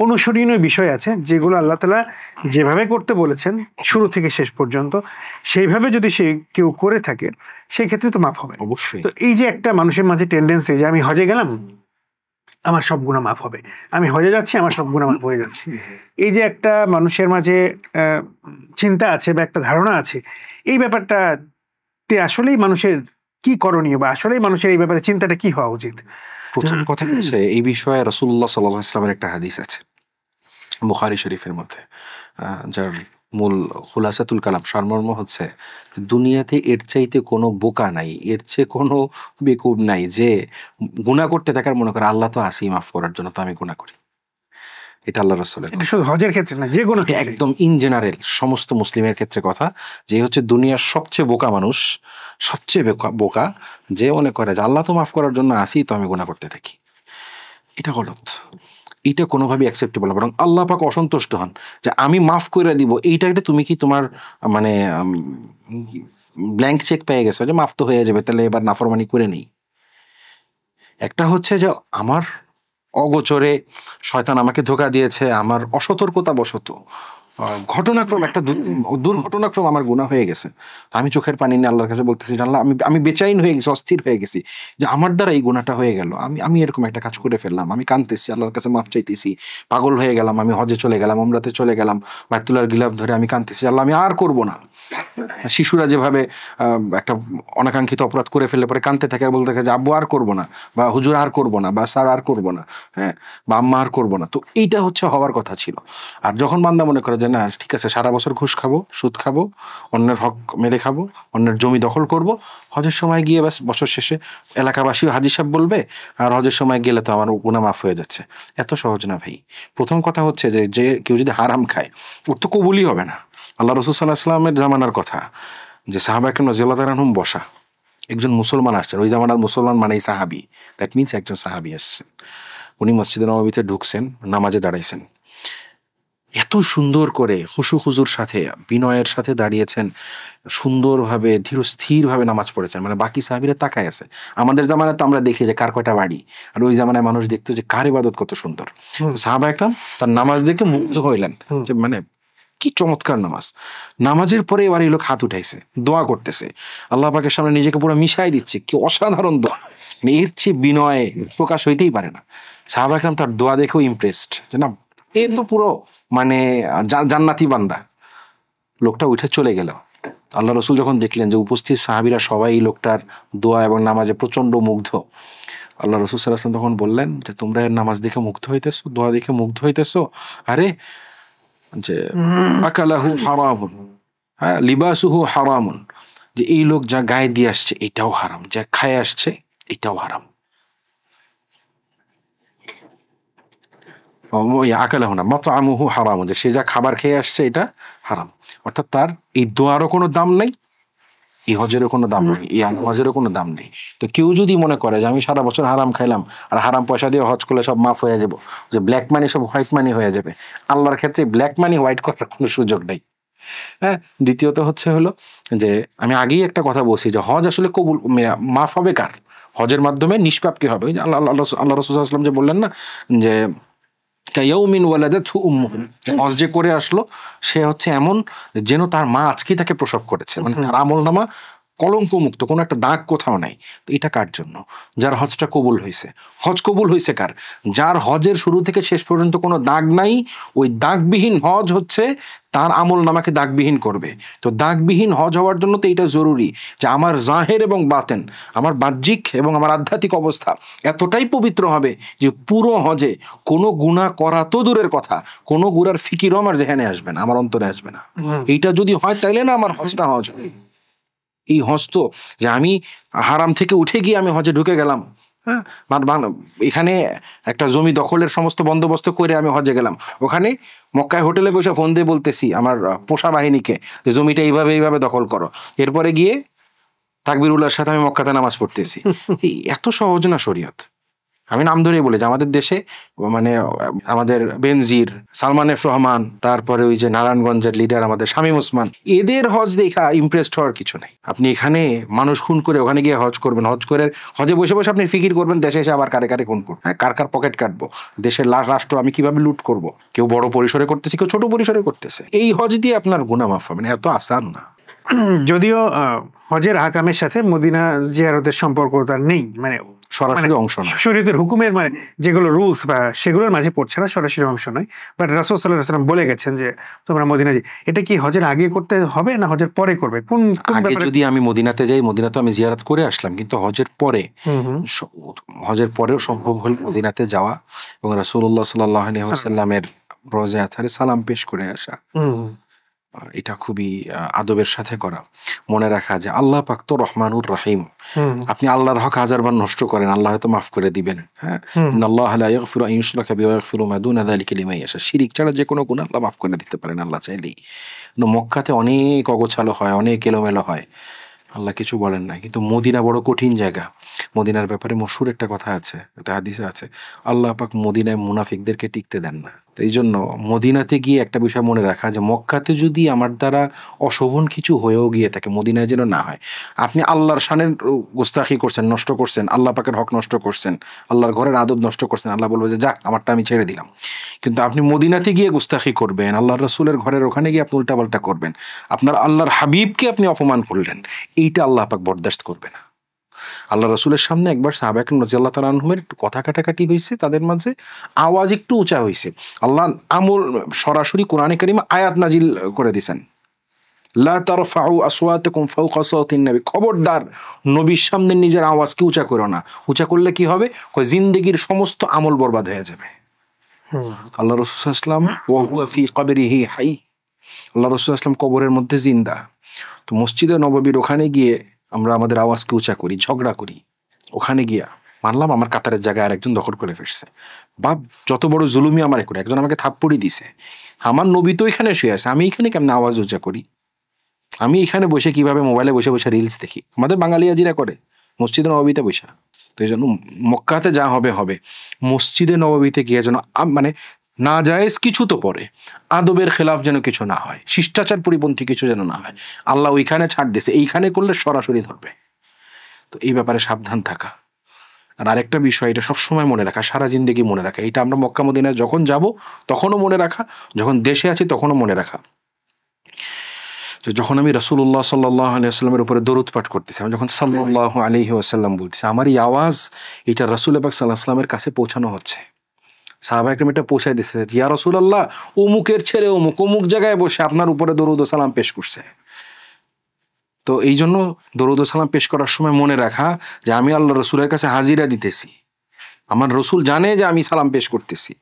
B: অনুসরণীয় বিষয় আছে যেগুলো আল্লাহ তাআলা যেভাবে করতে বলেছেন শুরু থেকে শেষ পর্যন্ত, সেইভাবে যদি সে কেউ করে থাকে সেই ক্ষেত্রে তো মাফ হবে
A: অবশ্যই।
B: তো এই যে একটা মানুষের মাঝে টেন্ডেন্সি যে আমি হজে গেলাম আমার সব গুনাহ মাফ হবে, আমি হজে যাচ্ছি আমার সব গুনাহ মাফ হয়ে যাচ্ছে, এই যে একটা মানুষের মাঝে চিন্তা আছে বা একটা ধারণা আছে, এই ব্যাপারটাতে আসলেই মানুষের কি করণীয়, বা আসলেই মানুষের এই ব্যাপারে চিন্তাটা কি হওয়া উচিত?
A: প্রথম কথা হচ্ছে এই বিষয়ে রাসূলুল্লাহ সাল্লাল্লাহু আলাইহি ওয়াসাল্লামের একটা হাদিস আছে বুখারী শরীফের মধ্যে, যার মূল খুলাসাতুল কালাম সারমর্ম হচ্ছে দুনিয়াতে এর চাইতে কোনো বোকা নাই, এর চেয়ে কোনো বেকুব নাই যে গুনাহ করতে থাকার মনে করে আল্লাহ তো আসি মাফ করার জন্য, তো আমি গুনাহ করি। এটা আল্লাহ রাসূলের,
B: এটা শুধু হজের ক্ষেত্রে না, যে কোনো
A: একদম ইন জেনারেল সমস্ত মুসলিমের ক্ষেত্রে কথা, যে হচ্ছে দুনিয়ার সবচেয়ে বোকা মানুষ, সবচেয়ে বোকা যে মনে করে যে আল্লাহ তো মাফ করার জন্য আসি, তো আমি গুনাহ করতে থাকি। এটা গলত, এটা কোনোভাবেই অ্যাকসেপ্টেবল না, বরং আল্লাহ পাক অসন্তুষ্ট হন যে আমি মাফ করে দিব। এইটা তুমি কি তোমার মানে ব্ল্যাঙ্ক চেক পেয়ে গেছো যে মাফ তো হয়ে যাবে, তাহলে এবার নাফরমানি করে নেই। একটা হচ্ছে যে আমার অগোচরে শয়তান আমাকে ধোঁকা দিয়েছে, আমার অসতর্কতা বশত ঘটনাক্রম একটা দুর্ঘটনাক্রম আমার গুনাহ হয়ে গেছে। আমি চোখের পানি নিয়ে আল্লাহর কাছে বলতেছি, আল্লাহ আমি বেচাইন হয়ে গেছি, অস্থির হয়ে গেছি যে আমার দ্বারা এই গুনাহটা হয়ে গেল, আমি এরকম একটা কাজ করে ফেললাম। আমি কাঁদতেছি, আল্লাহর কাছে মাফ চাইতেছি, পাগল হয়ে গেলাম, আমি হজে চলে গেলাম, উমরাতে চলে গেলাম, বাইতুল্লাহর গিলাফ ধরে আমি কাঁদতেছি, আল্লাহ আমি আর করব না। শিশুরা যেভাবে একটা অনাকাঙ্ক্ষিত অপরাধ করে ফেললে পরে কাঁদতে থাকে আর বলতে থাকে যে আব্বু আর করবো না, বা হুজুর আর করবো না, বা স্যার আর করবো না, হ্যাঁ, বা আম্মা আর করবো না। তো এইটা হচ্ছে হওয়ার কথা ছিল। আর যখন বান্দা মনে করে যে না ঠিক আছে, সারা বছর ঘুষ খাবো, সুদ খাবো, অন্যের হক মেরে খাবো, অন্যের জমি দখল করব, হজের সময় গিয়ে বাস বছর শেষে এলাকাবাসীও হাজি সাহেব বলবে, আর হজের সময় গেলে তো আমার গুনাহ মাফ হয়ে যাচ্ছে। এত সহজ না ভাই। প্রথম কথা হচ্ছে যে কেউ যদি হারাম খায় ওর তো কবুলই হবে না। আল্লাহ রাসূল সাল্লাল্লাহু আলাইহি ওয়াসাল্লামের জামানার কথা, যে সাহাবা একরাম রাদিয়াল্লাহু তাআলা আনহুম বসা, একজন মুসলমান আসছেন, ওই জামানার মুসলমান মানেই সাহাবি, দ্যাট মিনস একজন সাহাবি আসছেন। উনি মসজিদে নববীতে ঢুকছেন, নামাজে দাঁড়াইছেন, এত সুন্দর করে খুশু খুজুর সাথে বিনয়ের সাথে দাঁড়িয়েছেন, সুন্দরভাবে ধীরস্থিরভাবে নামাজ পড়েছেন, মানে বাকি সাহাবীরা তাকায় আছে। আমাদের জামানায় তো আমরা দেখি যে কার কয়টা বাড়ি, আর ওই জামানায় মানুষ দেখতো যে কার ইবাদত কত সুন্দর। সাহাবা একরাম তার নামাজ দেখে মুগ্ধ হইলেন যে মানে কি চমৎকার নামাজ। নামাজের পরে এবার এই লোক হাত উঠাইছে, দোয়া করতেছে, আল্লাহ পাকের সামনে নিজেকে পুরো মিশাই দিচ্ছে, কি অসাধারণ দোয়া, এর চেয়ে বিনয় প্রকাশ হইতেই পারে না। সাহাবা একরাম তার দোয়া দেখেও ইমপ্রেসড, যে না এ তো পুরো মানে জান্নাতি বান্দা। লোকটা উঠে চলে গেল। আল্লাহ রসুল যখন দেখলেন যে উপস্থিত সাহাবীরা সবাই লোকটার দোয়া এবং নামাজে প্রচন্ড মুগ্ধ, আল্লাহ রসুল সাল্লাল্লাহু আলাইহি ওয়াসাল্লাম তখন বললেন যে তোমরা এর নামাজ দেখে মুগ্ধ হইতেছো, দোয়া দেখে মুগ্ধ হইতেছো, আরে যে আকালাহু হারামুন, হ্যাঁ, লিবাসুহু হারামুন, যে এই লোক যা গায়ে দিয়ে আসছে এটাও হারাম, যা খায় আসছে এটাও হারাম। আকালাহু না মাতআমুহু হারামুন, যে সে যা খাবার খেয়ে আসছে এটা হারাম। অর্থাৎ তার এই দোয়ারও কোনো দাম নাই, এই হজেরও কোনো দাম নেই, এই হজেরও কোনো দাম নেই। তো কেউ যদি মনে করে যে আমি সারা বছর হারাম খাইলাম আর হারাম পয়সা দিয়ে হজ করলে সব মাফ হয়ে যাবো, যে ব্ল্যাক মানি সব হোয়াইট মানি হয়ে যাবে, আল্লাহর ক্ষেত্রে ব্ল্যাক মানি হোয়াইট করার কোনো সুযোগ নেই। হ্যাঁ, দ্বিতীয়ত হচ্ছে হলো যে আমি আগেই একটা কথা বলছি যে হজ আসলে কবুল মাফ হবে কার? হজের মাধ্যমে নিষ্পাপ কে হবে? আল্লাহ আল্লাহ আল্লাহ রাসূল সাল্লাল্লাহু আলাইহি ওয়াসাল্লাম যে বললেন না যে কায়াউমিন ওয়ালাদাতহু উম্মুহু, হজ যে করে আসলো সে হচ্ছে এমন যেন তার মা আজকেই তাকে প্রসব করেছে, মানে তার আমলনামা কলঙ্ক মুক্ত, কোনো একটা দাগ কোথাও নাই। তো এটা কার জন্য? যার হজটা কবুল হয়েছে। হজ কবুল হয়েছে কার? যার হজের শুরু থেকে শেষ পর্যন্ত কোনো দাগ নাই। ওই দাগবিহীন হজ হচ্ছে তার আমল নামাকে দাগবিহীন করবে। তো দাগবিহীন হজ হওয়ার জন্য তো এটা জরুরি যে আমার জাহের এবং বাতেন, আমার বাহ্যিক এবং আমার আধ্যাত্মিক অবস্থা এতটাই পবিত্র হবে যে পুরো হজে কোনো গুনাহ করা তো দূরের কথা, কোনো গুনার ফিকিরও আমার যেখানে আসবে না, আমার অন্তরে আসবে না। এইটা যদি হয় তাইলে না আমার হজটা হজ। এই হজ তো যে আমি হারাম থেকে উঠে গিয়ে আমি হজে ঢুকে গেলাম, হ্যাঁ, এখানে একটা জমি দখলের সমস্ত বন্দোবস্ত করে আমি হজে গেলাম, ওখানে মক্কায় হোটেলে বসে ফোন দিয়ে বলতেছি আমার পোষা বাহিনীকে যে জমিটা এইভাবে দখল করো, এরপরে গিয়ে তাকবীরুল্লাহর সাথে আমি মক্কাতে নামাজ পড়তেছি। এই এত সহজ না শরীয়ত। আমি নাম ধরেই বলি যে আমাদের দেশে মানে আমাদের বেনজির, সালমান এফ রহমান, তারপরে ওই যে নারায়ণগঞ্জের লিডার আমাদের শামীম ওসমান, এদের হজ দেখা ইমপ্রেসড হওয়ার কিছু নেই। আপনি এখানে মানুষ খুন করে ওখানে গিয়ে হজ করবেন, হজ করে হজে বসে বসে আপনি ফিকির করবেন দেশে এসে আবার কারে কারে খুন করবো, হ্যাঁ, কার পকেট কাটবো, দেশের রাষ্ট্র আমি কিভাবে লুট করব। কেউ বড় পরিসরে করতেছে, কেউ ছোট পরিসরে করতেছে। এই হজ দিয়ে আপনার গুনাহ মাফ হবে না, এত আসান না।
B: যদিও হজের আহকামের সাথে মদিনা জিয়ারতের সম্পর্ক তার নেই, মানে
A: সরাসরি অংশ নয়,
B: শরীয়তের হুকুমের মানে যেগুলো রুলস বা সেগুলোর মাঝে পড়ছে না, সরাসরি অংশ নয়। বাট রাসূল সাল্লাল্লাহু আলাইহি ওয়াসাল্লাম বলে গেছেন যে তোমরা মদিনা, এটা কি হজের আগে করতে হবে না হজের পরে করবে? কোন
A: আগে যদি আমি মদিনাতে যাই, মদিনাতে আমি জিয়ারত করে আসলাম, কিন্তু হজের পরে, হজের পরেও সম্ভব হল মদিনাতে যাওয়া এবং রাসূলুল্লাহ সাল্লাল্লাহু আলাইহি ওয়াসাল্লামের রওজা আথারে সালাম পেশ করে আসা। এটা খুবই আদবের সাথে করা। মনে রাখা যে আল্লাহ পাক তো রহমানুর রহিম, আপনি আল্লাহর হক হাজারবার নষ্ট করেন, আল্লাহ হয়তো মাফ করে দিবেন। হ্যাঁ, ইন্নাল্লাহা লা ইয়াগফিরু আন ইউশরাকা বিহি ওয়া ইয়াগফিরু মা দুনা যালিকা লিমান ইয়াশা। শিরক ছাড়া যে কোনো গুনাহ আল্লাহ মাফ করে দিতে পারেন আল্লাহ চাইলেই। মক্কাতে অনেক অগোছালো হয়, অনেক এলোমেলো হয়, আল্লাহ কিছু বলেন না। কিন্তু মদিনা বড় কঠিন জায়গা। মদিনার ব্যাপারে মশহুর একটা কথা আছে, একটা হাদিসে আছে, আল্লাহ পাক মদিনায় মুনাফিকদেরকে টিকতে দেন না। তো এই জন্য মদিনাতে গিয়ে একটা বিষয় মনে রাখা যে মক্কাতে যদি আমার দ্বারা অশোভন কিছু হয়েও গিয়ে থাকে, মদিনায় যেন না হয়। আপনি আল্লাহর শানের গোস্তাখি করছেন, নষ্ট করছেন, আল্লাহ পাকের হক নষ্ট করছেন, আল্লাহর ঘরের আদব নষ্ট করছেন, আল্লাহ বলবে যে যাক আমারটা আমি ছেড়ে দিলাম। কিন্তু আপনি মদিনাতে গিয়ে গোস্তাখি করবেন, আল্লাহর রসুলের ঘরের ওখানে গিয়ে আপনি উল্টাপাল্টা করবেন, আপনার আল্লাহর হাবিবকে আপনি অপমান করলেন, এইটা আল্লাহ পাক বরদাস্ত করবে না। আল্লাহ রসুলের সামনে একবার সাহাবা একরাম রাদিয়াল্লাহু তাআলা আনহুমের একটু কথা কাটাকাটি হয়েছে, তাদের মাঝে আওয়াজ একটু উঁচা হয়েছে, আল্লাহ আমল সরাসরি কোরআনে কারিমে আয়াত নাজিল করে দিয়েছেন, লা তারফাউ আসওয়াতাকুম ফাওকা সাওতিন নবী, খবরদার নবীর সামনে নিজের আওয়াজকে উঁচা করো না। উঁচা করলে কি হবে? জিন্দেগির সমস্ত আমল বরবাদ হয়ে যাবে। আল্লাহ রাসূল সাল্লাল্লাহু আলাইহি ওয়াসাল্লাম ওয়া হুয়া ফি কবরিহি হাই, আল্লাহ রাসূল সাল্লাল্লাহু আলাইহি ওয়াসাল্লাম কবরের মধ্যে জিন্দা। তো মসজিদে নববীর ওখানে গিয়ে আমরা আমাদের আওয়াজকে উঁচা করি, ঝগড়া করি, ওখানে গিয়া মানলাম আমার কাতারের জায়গায় আরেকজন দখল করে ফেলছে, বাপ যত বড় জুলুমি আমার করে, একজন আমাকে থাপ্পড়ি দিছে, আমার নবী তো এখানে শুয়ে আছে, আমি এখানে কেমন আওয়াজ উঁচা করি? আমি এখানে বসে কিভাবে মোবাইলে বসে বসে রিলস দেখি, আমাদের বাঙালি আজিরা করে মসজিদে নববীতে বসা। তো এই জন্য মক্কাতে যা হবে হবে, মসজিদে নববীতে গিয়ে যেন মানে না জায়েজ কিছু তো পরে, আদবের খেলাফ যেন কিছু না হয়, শিষ্টাচার পরিপন্থী কিছু যেন না হয়। আল্লাহ ওইখানে ছাড় দিছে, এইখানে করলে সরাসরি ধরবে। তো এই ব্যাপারে সাবধান থাকা। আর আরেকটা বিষয়, এটা সবসময় মনে রাখা, সারা জিন্দেগি মনে রাখা, এটা আমরা মক্কা মদিনায় যখন যাব তখনও মনে রাখা, যখন দেশে আছি তখনও মনে রাখা। যখন আমি রাসূলুল্লাহ সাল্লাল্লাহু আলাইহি ওয়াসাল্লামের উপরে দরুদ পাঠ করতেছি, আমি যখন সাল্লাল্লাহু আলাইহি ওয়াসাল্লাম বলতেছি, আমার এই আওয়াজ এটা রাসূল পাক সাল্লাল্লাহু আলাইহি ওয়াসাল্লামের কাছে পৌঁছানো হচ্ছে। সাহাবা একরাম এটা পৌঁছায় দিচ্ছে, ইয়া রাসূলুল্লাহ অমুকের ছেলে অমুক অমুক জায়গায় বসে আপনার উপরে দরুদ ও সালাম পেশ করছে। তো এই জন্য দরুদ ও সালাম পেশ করার সময় মনে রাখা যে আমি আল্লাহ রসুলের কাছে হাজিরা দিতেছি, আমার রসুল জানে যে আমি সালাম পেশ করতেছি,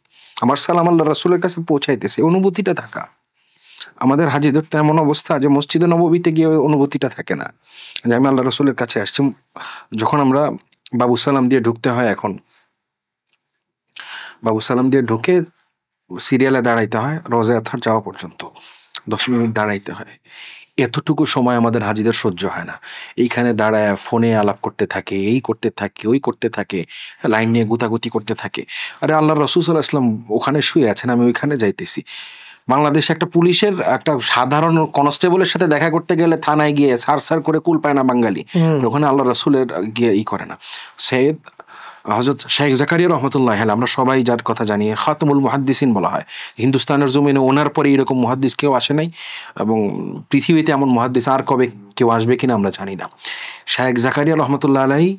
A: আমার সালাম আল্লাহ রসুলের কাছে পৌঁছাইতেছে, অনুভূতিটা থাকা। আমাদের হাজিদের তো এমন অবস্থা যে মসজিদে নববীতে গিয়ে অনুভূতিটা থাকে না যে আমি আল্লাহ রসুলের কাছে আসছি। যখন আমরা বাবু সালাম দিয়ে ঢুকতে হয়, এখন বাবু সালাম দিয়ে ঢুকে সিরিয়ালে দাঁড়াইতে হয় রোজা আথার যাওয়া পর্যন্ত, 10 মিনিট দাঁড়াইতে হয়। এতটুকু সময় আমাদের হাজিদের সহ্য হয় না, এইখানে দাঁড়ায় ফোনে আলাপ করতে থাকে, এই করতে থাকে, ওই করতে থাকে, লাইন নিয়ে গুতাগুতি করতে থাকে। আরে আল্লাহ রাসূল সাল্লাল্লাহু আলাইহি ওয়াসাল্লাম ওখানে শুয়ে আছেন, আমি ওইখানে যাইতেছি। বাংলাদেশে একটা পুলিশের একটা সাধারণ কনস্টেবলের সাথে দেখা করতে গেলে থানায় গিয়ে সার করে কুল পায় না বাঙালি, ওখানে আল্লাহ রাসূলের গিয়ে করে না। সৈয়দ হযরত শেখ জাকারিয়া রহমতুল্লাহ আলাইহি, আমরা সবাই যার কথা জানি, খাতামুল মুহাদ্দিসিন বলা হয়, হিন্দুস্তানের জমিনে ওনার পরে এরকম মুহাদ্দিস কেউ আসে নাই, এবং পৃথিবীতে এমন মুহাদ্দিস আর কবে কেউ আসবে কিনা আমরা জানি না। শেখ জাকারিয়া রহমতুল্লাহ আলাইহি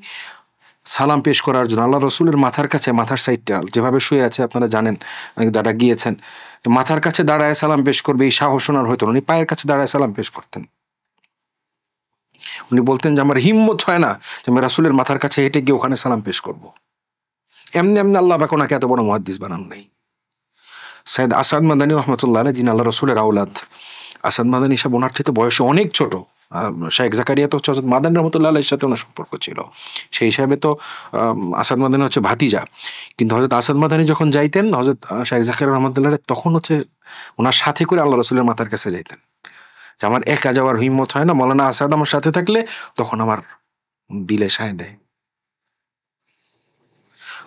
A: সালাম পেশ করার জন্য আল্লাহ রসুলের মাথার কাছে, মাথার সাইডটা যেভাবে শুয়ে আছে আপনারা জানেন, যারা গিয়েছেন, মাথার কাছে দাঁড়ায় সালাম পেশ করবে এই সাহস ওনার হতো না, উনি পায়ের কাছে দাঁড়ায় সালাম পেশ করতেন। উনি বলতেন যে আমার হিম্মত হয় না যে আমি রাসূলের মাথার কাছে হেঁটে গিয়ে ওখানে সালাম পেশ করবো। এমনি এমনি আল্লাহ পাক ওনাকে এত বড় মুহাদ্দিস বানান নাই। সৈয়দ আসাদ মাদানী রহমতুল্লাহ আলাইহি, যিনি আল্লাহ রসুলের আওলাদ, আসাদ মাদানী সাহেব ওনার চেয়ে বয়সে অনেক ছোট। শেখ জাকারিয়া তো হচ্ছে হযরত মাদানী রহমতুল্লাহ আলাইহির সাথে ওনার সম্পর্ক ছিল, সেই হিসাবে তো আসাদ মাদানী হচ্ছে ভাতিজা। কিন্তু হযরত আসাদ মাদানী যখন যাইতেন হযরত শেখ জাকারিয়া রহমতুল্লাহ আলাইহি, তখন হচ্ছে ওনার সাথে করে আল্লাহ রসুলের মাথার কাছে যাইতেন। যে আমার একা যাওয়ার হিম্মত হয় না, মৌলানা আসাদ আমার সাথে থাকলে তখন আমার দিলে সায় দেয়।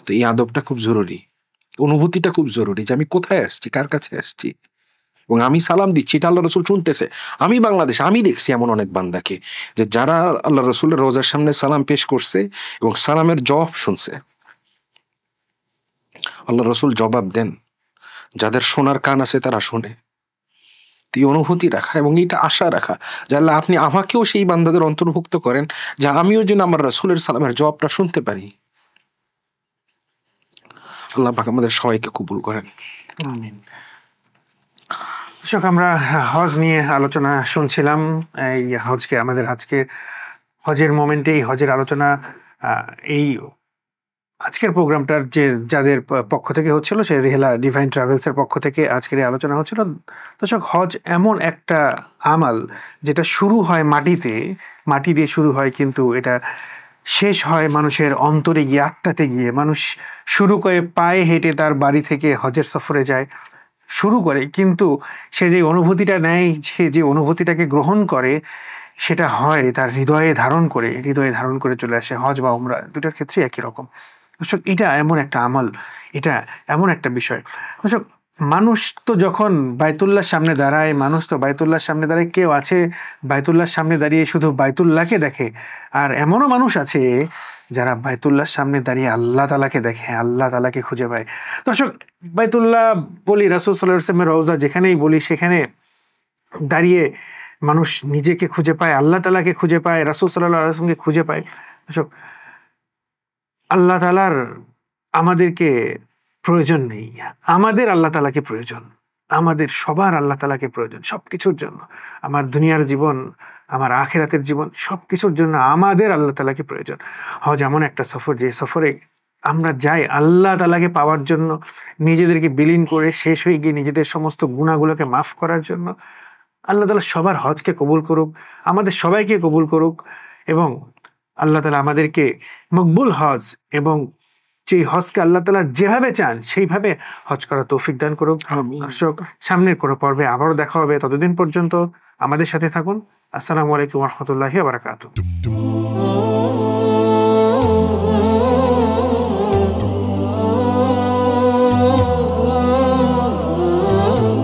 A: তো এই আদবটা খুব জরুরি, অনুভূতিটা খুব জরুরি, যে আমি কোথায় আসছি, কার কাছে আসছি, এবং আমি সালাম দিচ্ছি, এটা আল্লাহ রসুল শুনতেছে। আমি বাংলাদেশে আমি দেখছি এমন অনেক বান্দাকে যে যারা আল্লাহ রসুলের রোজার সামনে সালাম পেশ করছে এবং সালামের জবাব শুনছে, আল্লাহ রসুল জবাব দেন। যাদের শোনার কান আছে তারা শোনে। এই অনুভূতি রাখা এবং এটা আশা রাখা যে আল্লাহ আপনি আমাকেও সেই বান্দাদের অন্তর্ভুক্ত করেন, যে আমিও যেন আমার রসুলের সালামের জবাবটা শুনতে পারি। আল্লাহ পাক আমাদের সবাইকে কবুল করেন।
B: আমিন। দর্শক, আমরা হজ নিয়ে আলোচনা শুনছিলাম। এই হজকে আমাদের আজকে হজের মোমেন্টে এই হজের আলোচনা, এই আজকের প্রোগ্রামটার যে যাদের পক্ষ থেকে হচ্ছিল, সে রেহলা ডিভাইন ট্রাভেলসের পক্ষ থেকে আজকের এই আলোচনা হচ্ছিল। দর্শক, হজ এমন একটা আমাল যেটা শুরু হয় মাটি দিয়ে শুরু হয়, কিন্তু এটা শেষ হয় মানুষের অন্তরে গিয়ে, আত্মাতে গিয়ে। মানুষ শুরু করে পায়ে হেঁটে তার বাড়ি থেকে হজের সফরে যায়, শুরু করে, কিন্তু সে যে অনুভূতিটা নেয়, সে যে অনুভূতিটাকে গ্রহণ করে, সেটা হয় তার হৃদয়ে ধারণ করে চলে আসে। হজ বা উমরা দুটার ক্ষেত্রে একই রকম। দর্শক, এটা এমন একটা আমল, এটা এমন একটা বিষয়। দর্শক, মানুষ তো যখন বাইতুল্লাহর সামনে দাঁড়ায়, কেউ আছে বাইতুল্লাহর সামনে দাঁড়িয়ে শুধু বাইতুল্লাহকে দেখে, আর এমনও মানুষ আছে যারা বাইতুল্লাহর সামনে দাঁড়িয়ে আল্লাহ তাআলাকে দেখে, আল্লাহ তাআলাকে খুঁজে পায়। দর্শক, বাইতুল্লাহ বলি, রাসূল সাল্লাল্লাহু আলাইহি ওয়াসাল্লামের রওজা যেখানেই বলি, সেখানে দাঁড়িয়ে মানুষ নিজেকে খুঁজে পায়, আল্লাহ তাআলাকে খুঁজে পায়, রাসূল সাল্লাল্লাহু আলাইহি ওয়াসাল্লামকে খুঁজে পায়। দর্শক, আল্লাহ তাআলার আমাদেরকে প্রয়োজন নেই, আমাদের আল্লাহ তাআলাকে প্রয়োজন, আমাদের সবার আল্লাহ তাআলাকে প্রয়োজন সবকিছুর জন্য। আমার দুনিয়ার জীবন, আমার আখিরাতের জীবন, সবকিছুর জন্য আমাদের আল্লাহ তাআলাকে প্রয়োজন। হজ এমন একটা সফর, যে সফরে আমরা যাই আল্লাহ তাআলাকে পাওয়ার জন্য, নিজেদেরকে বিলীন করে শেষ হয়ে গিয়ে নিজেদের সমস্ত গুনাহগুলোকে মাফ করার জন্য। আল্লাহ তাআলা সবার হজকে কবুল করুক, আমাদের সবাইকে কবুল করুক, এবং আল্লাহ তাআলা আমাদেরকে মকবুল হজ এবং যে হজকে আল্লাহ তাআলা যেভাবে চান সেইভাবে হজ করার তৌফিক দান করুক। দর্শক, সামনের কোনো পর্বে আবারও দেখা হবে, ততদিন পর্যন্ত আমাদের সাথে থাকুন। আসসালামু আলাইকুম ওয়া রাহমাতুল্লাহি ওয়া বারাকাতুহু।